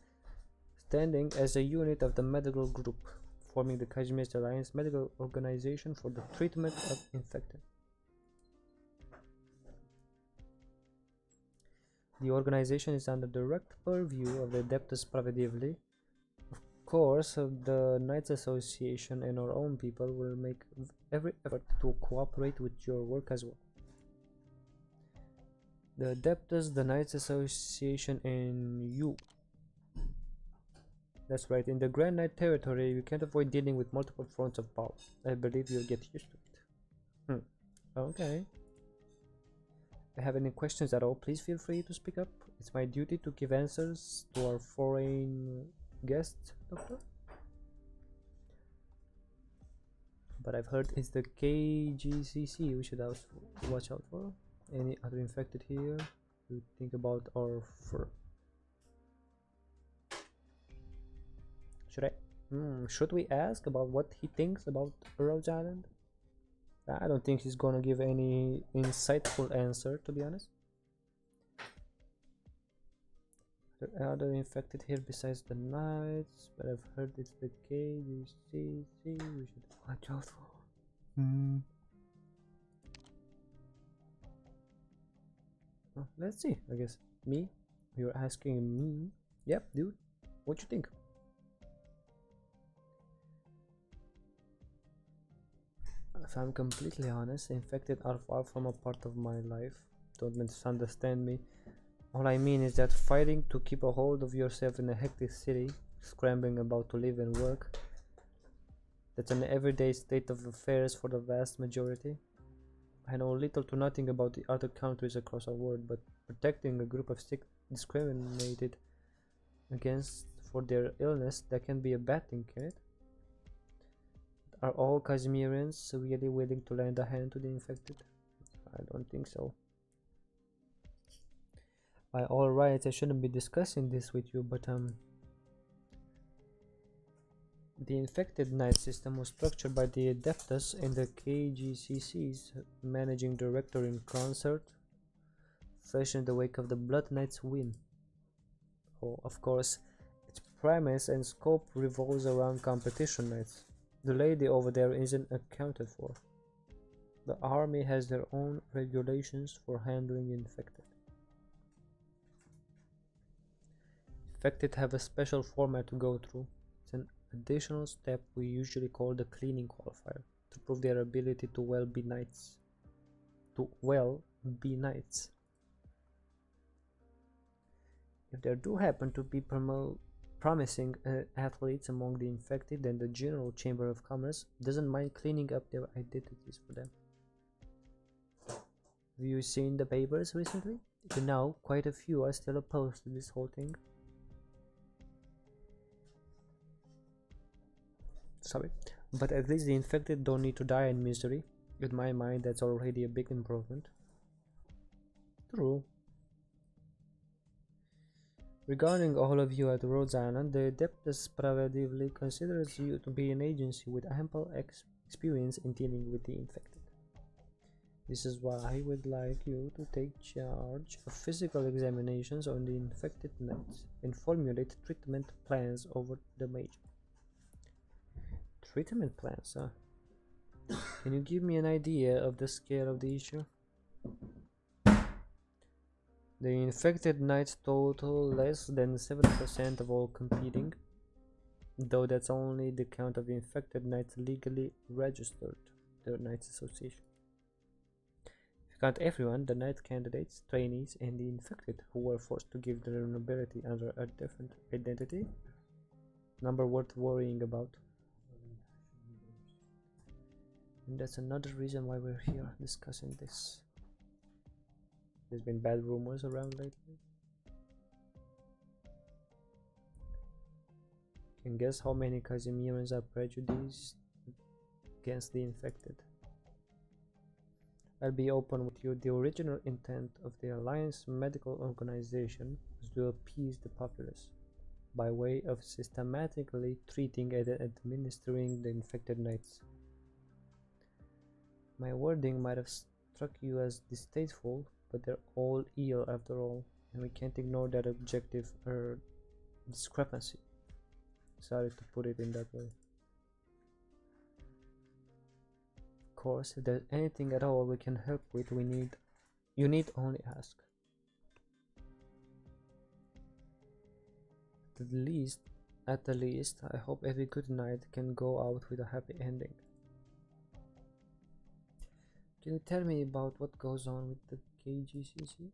standing as a unit of the medical group, forming the Kazimierz Alliance Medical Organization for the treatment of infected. The organization is under direct purview of the Adeptus Spravedlively. Of course, the Knights Association and our own people will make every effort to cooperate with your work as well. The Adeptus, the Knights Association, and you. That's right, in the Grand Knight territory, you can't avoid dealing with multiple fronts of power. I believe you'll get used to it. Okay. If you have any questions at all, please feel free to speak up. It's my duty to give answers to our foreign guest, Doctor. But I've heard it's the KGCC we should also watch out for. Any other infected here? You think about our fur. Should we ask about what he thinks about Rhodes Island? I don't think he's gonna give any insightful answer, to be honest. There are other infected here besides the Knights, but I've heard it's the KGCC we should watch out for. Well, let's see, I guess. Me? You're asking me? Yep, dude. What you think? If I'm completely honest, infected are far from a part of my life. Don't misunderstand me. All I mean is that fighting to keep a hold of yourself in a hectic city, scrambling about to live and work, that's an everyday state of affairs for the vast majority. I know little to nothing about the other countries across our world, but protecting a group of sick, discriminated against for their illness, that can be a bad thing, can it? Are all Kazimierans really willing to lend a hand to the infected? I don't think so. By all rights, I shouldn't be discussing this with you, but the infected knight system was structured by the Adeptus and the KGCC's managing director in concert, fresh in the wake of the Blood Knights win. Oh, of course, its premise and scope revolves around competition knights. The lady over there isn't accounted for. The army has their own regulations for handling infected. Infected have a special format to go through. It's an additional step we usually call the cleaning qualifier to prove their ability to well be knights. If there do happen to be promising athletes among the infected, then the General Chamber of Commerce doesn't mind cleaning up their identities for them. Have you seen the papers recently? You know, quite a few are still opposed to this whole thing. Sorry, but at least the infected don't need to die in misery. In my mind, that's already a big improvement. True. Regarding all of you at Rhodes Island, the Adeptus Pravadivli considers you to be an agency with ample experience in dealing with the infected. This is why I would like you to take charge of physical examinations on the infected knights and formulate treatment plans over the Major. Treatment plans, huh? Can you give me an idea of the scale of the issue? The infected knights total less than 7% of all competing, though that's only the count of infected knights legally registered to the Knights Association. If you count everyone, the knight candidates, trainees, and the infected who were forced to give their nobility under a different identity, number worth worrying about. And that's another reason why we're here discussing this. There's been bad rumors around lately. Can guess how many Casimirians are prejudiced against the infected. I'll be open with you. The original intent of the Alliance Medical Organization was to appease the populace by way of systematically treating and administering the infected knights. My wording might have struck you as distasteful, but they're all ill after all, and we can't ignore that objective or discrepancy. Sorry to put it in that way. Of course, if there's anything at all we can help with, you need only ask. At the least, I hope every good knight can go out with a happy ending. Can you tell me about what goes on with the KGCC?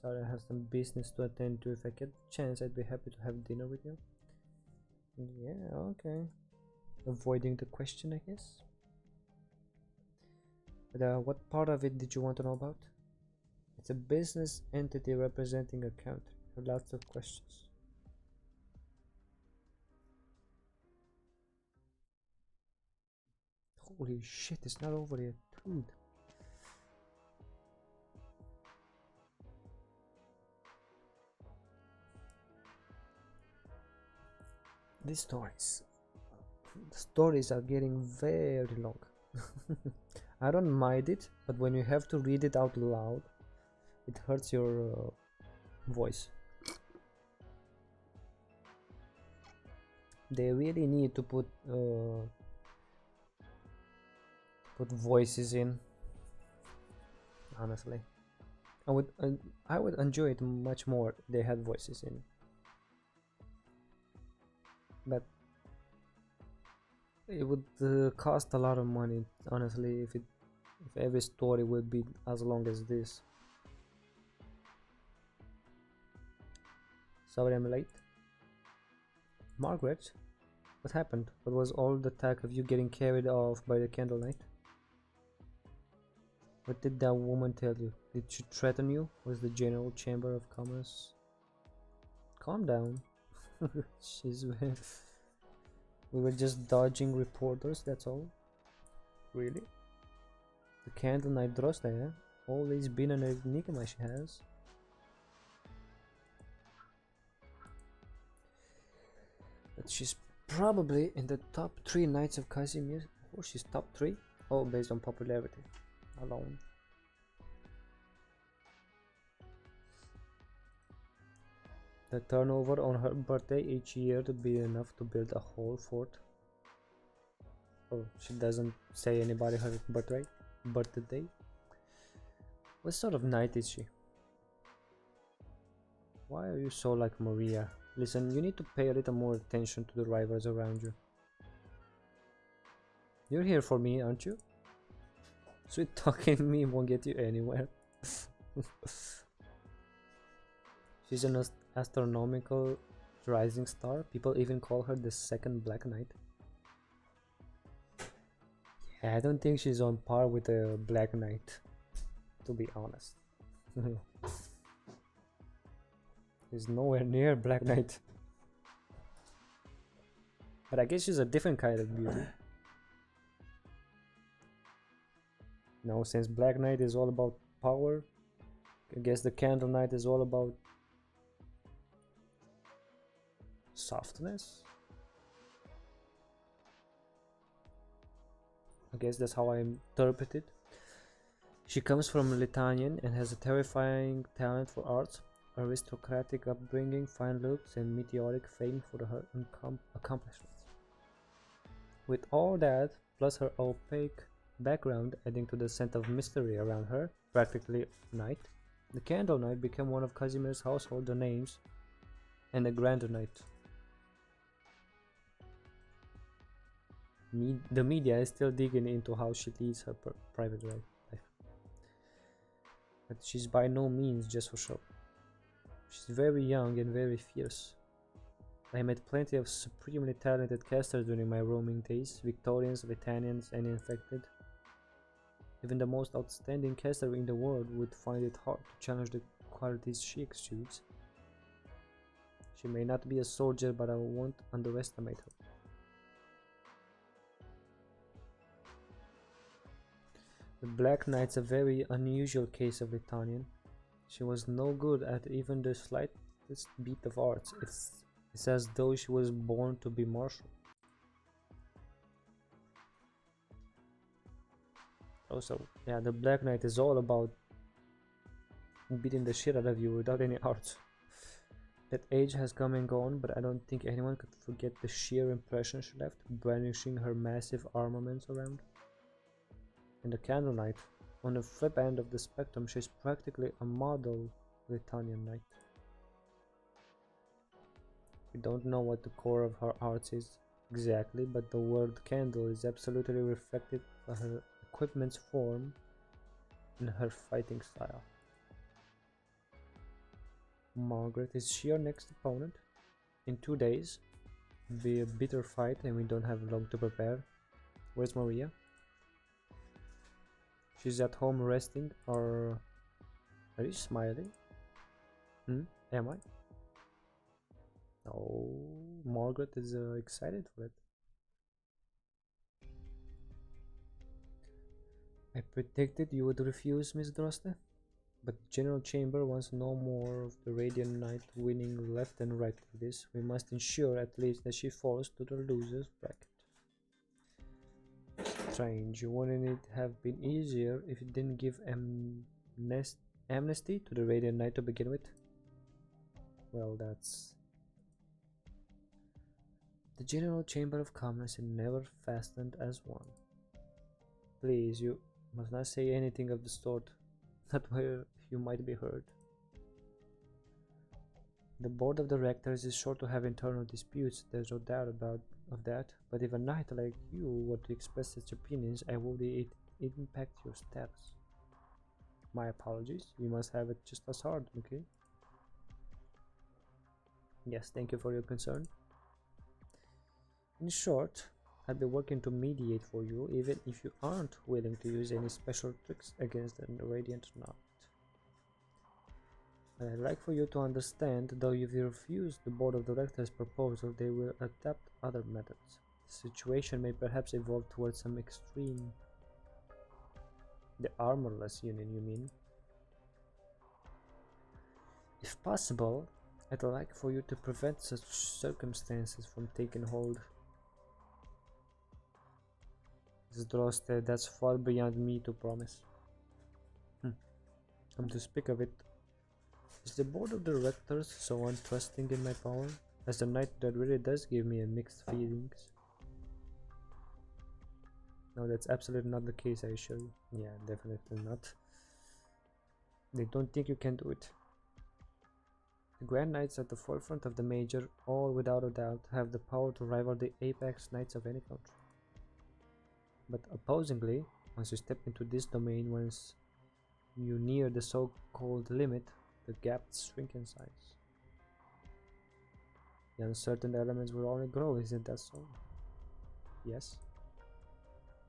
Sorry, I have some business to attend to. If I get the chance, I'd be happy to have dinner with you. Yeah, okay. Avoiding the question, I guess. But what part of it did you want to know about? It's a business entity representing a country. Lots of questions. Holy shit, it's not over yet, dude. The stories are getting very long. I don't mind it, but when you have to read it out loud, it hurts your voice. They really need to put voices in. Honestly, I would enjoy it much more if they had voices in. But it would cost a lot of money, honestly, if every story would be as long as this. Sorry I'm late. Margaret, what happened? What was all the talk of you getting carried off by the Candle Knight? What did that woman tell you? Did she threaten you? Was the General Chamber of Commerce? Calm down. We were just dodging reporters, that's all. Really? The Candle Knight Drosta, yeah? Always been an enigma, she has. But she's probably in the top 3 Knights of Casimir. Oh, she's top 3? Oh, based on popularity alone. The turnover on her birthday each year would be enough to build a whole fort. Oh, she doesn't say anybody her birthday. What sort of knight is she? Why are you so like Maria? Listen, you need to pay a little more attention to the rivals around you. You're here for me, aren't you? Sweet talking me won't get you anywhere. She's an astronomical rising star. People even call her the second Black Knight. Yeah, I don't think she's on par with the Black Knight, to be honest. She's nowhere near Black Knight. But I guess she's a different kind of beauty. Now, since Black Knight is all about power, I guess the Candle Knight is all about Softness? I guess that's how I interpret it. She comes from Lithuanian and has a terrifying talent for arts, aristocratic upbringing, fine looks, and meteoric fame for her accomplishments. With all that, plus her opaque background adding to the scent of mystery around her, practically night, the Candle Knight became one of Casimir's household names and a Grand Knight. The media is still digging into how she leads her private life. But she's by no means just for show. She's very young and very fierce. I met plenty of supremely talented casters during my roaming days, Victorians, Litanians, and infected. Even the most outstanding caster in the world would find it hard to challenge the qualities she exudes. She may not be a soldier, but I won't underestimate her. The Black Knight's a very unusual case of Litanian. She was no good at even the slightest bit of arts. It's as though she was born to be martial. Also, yeah, the Black Knight is all about beating the shit out of you without any arts. That age has come and gone, but I don't think anyone could forget the sheer impression she left, brandishing her massive armaments around. And the Candle Knight, on the flip end of the spectrum, she's practically a model Litanian knight. We don't know what the core of her arts is exactly, but the word candle is absolutely reflected by her equipment's form and her fighting style. Margaret is your next opponent. In 2 days, it'll be a bitter fight and we don't have long to prepare. Where's Maria? She's at home resting, or are you smiling? Am I? Oh, Margaret is excited for it. I predicted you would refuse, Miss Droste, but General Chamber wants no more of the Radiant Knight winning left and right for this. We must ensure at least that she falls to the loser's bracket. Strange, wouldn't it have been easier if you didn't give amnesty to the Radiant Knight to begin with? Well, that's... The General Chamber of Commerce is never fastened as one. Please, you must not say anything of the sort, not where you might be heard. The board of directors is sure to have internal disputes, there's no doubt of that, but if a knight like you were to express such opinions, I worry it impact your status. My apologies, you must have it just as hard, okay? Yes, thank you for your concern. In short, I'll be working to mediate for you, even if you aren't willing to use any special tricks against the Radiant Knight. I'd like for you to understand, though if you refuse the board of directors' proposal, they will adopt other methods. The situation may perhaps evolve towards some extreme. The armorless union, you mean? If possible, I'd like for you to prevent such circumstances from taking hold. Droste, that's far beyond me to promise. Come to speak of it, is the board of directors so untrusting in my power? As a knight, that really does give me a mixed feelings. No, that's absolutely not the case, I assure you. Yeah, definitely not. They don't think you can do it. The Grand Knights at the forefront of the Major, all without a doubt, have the power to rival the apex knights of any country. But opposingly, once you step into this domain, once you near the so-called limit, the gaps shrink in size. The uncertain elements will only grow, isn't that so? Yes.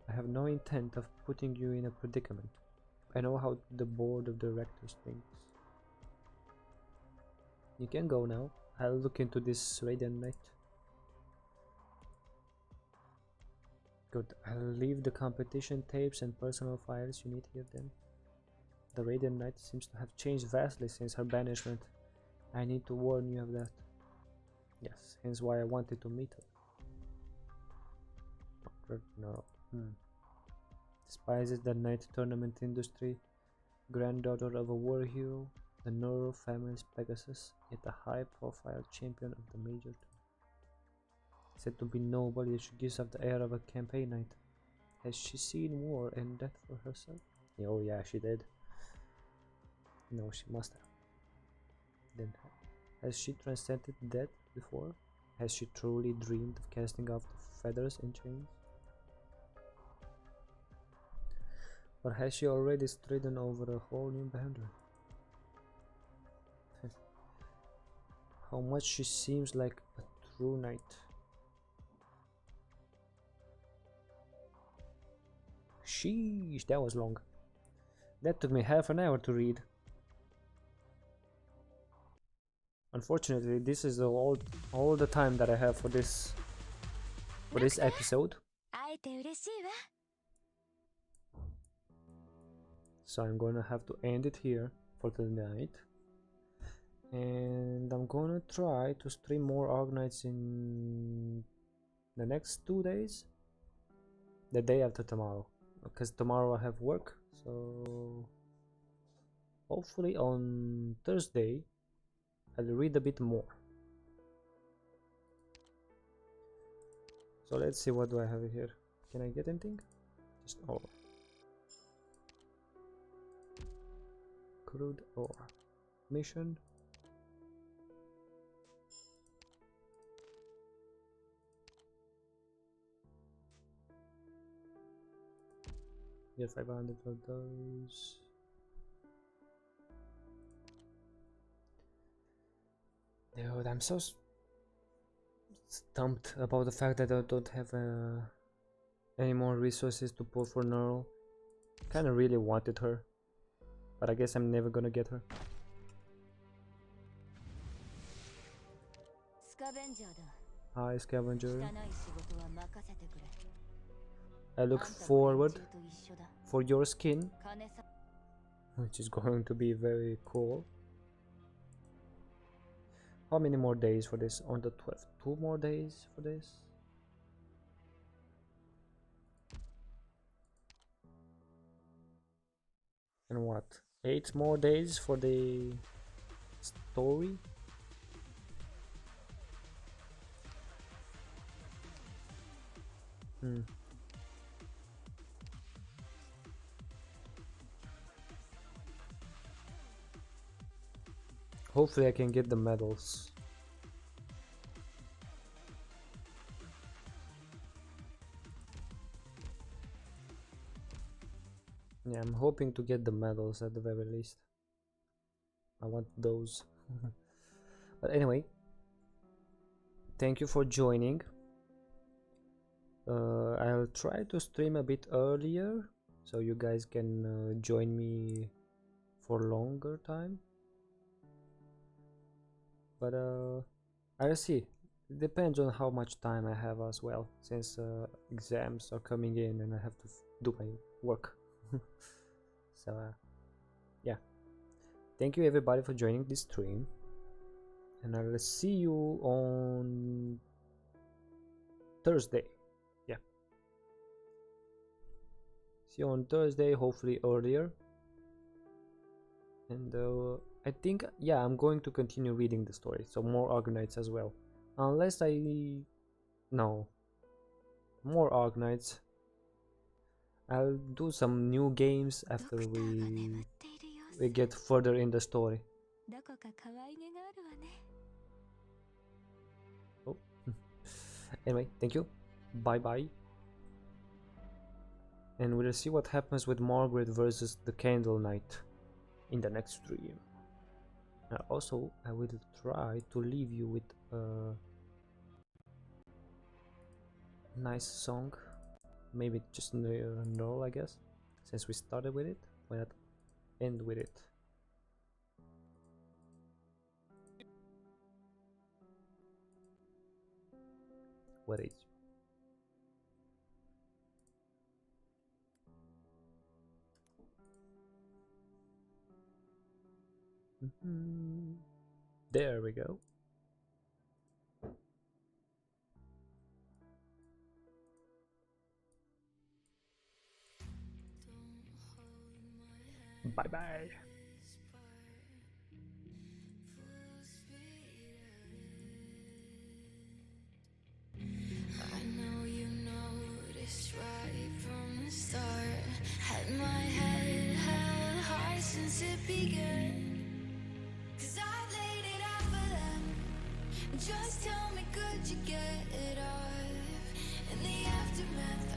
I have no intent of putting you in a predicament. I know how the board of directors thinks. You can go now. I'll look into this Radiant Knight. Good. I'll leave the competition tapes and personal files you need here then. The Radiant Knight seems to have changed vastly since her banishment. I need to warn you of that. Yes, hence why I wanted to meet her. No. Despises the knight tournament industry, granddaughter of a war hero, the Noro family's Pegasus, yet a high-profile champion of the major tour. Said to be noble, yet she gives off the air of a campaign knight. Has she seen war and death for herself? Oh yeah, she did. No, she must have. Then, has she transcended death before? Has she truly dreamed of casting off the feathers and chains? Or has she already stridden over a whole new boundary? How much she seems like a true knight. Sheesh, that was long. That took me half an hour to read. Unfortunately, this is all the time that I have for this episode. So I'm gonna have to end it here for tonight. And I'm gonna try to stream more Arknights in the next 2 days. The day after tomorrow. Because tomorrow I have work. So hopefully on Thursday I'll read a bit more. So let's see, what do I have here? Can I get anything? Just ore. Crude ore. Mission. Get 500 of those. Dude, I'm so stumped about the fact that I don't have any more resources to pull for Neural. Kinda really wanted her, but I guess I'm never gonna get her. Hi, Scavenger. I look forward for your skin, which is going to be very cool. How many more days for this? On the 12th. 2 more days for this? And what? 8 more days for the story? Hopefully I can get the medals. Yeah, I'm hoping to get the medals at the very least. I want those. But anyway, thank you for joining. I'll try to stream a bit earlier so you guys can join me for longer time. But I'll see. It depends on how much time I have as well, since exams are coming in and I have to do my work. So yeah, thank you everybody for joining this stream, and I'll see you on Thursday. Yeah, see you on Thursday, hopefully earlier. And I think, yeah, I'm going to continue reading the story, so more Arknights as well, unless no more Arknights. I'll do some new games after we get further in the story. Oh. Anyway, thank you. Bye bye. And we'll see what happens with Margaret versus the Candle Knight in the next stream. Also, I will try to leave you with a nice song. Maybe just Neural, I guess, since we started with it. Why not end with it? What is? There we go. Bye bye. I know you noticed right from the start. Had my head held high since it began. 'Cause I laid it out for them. Just tell me, could you get it off? In the aftermath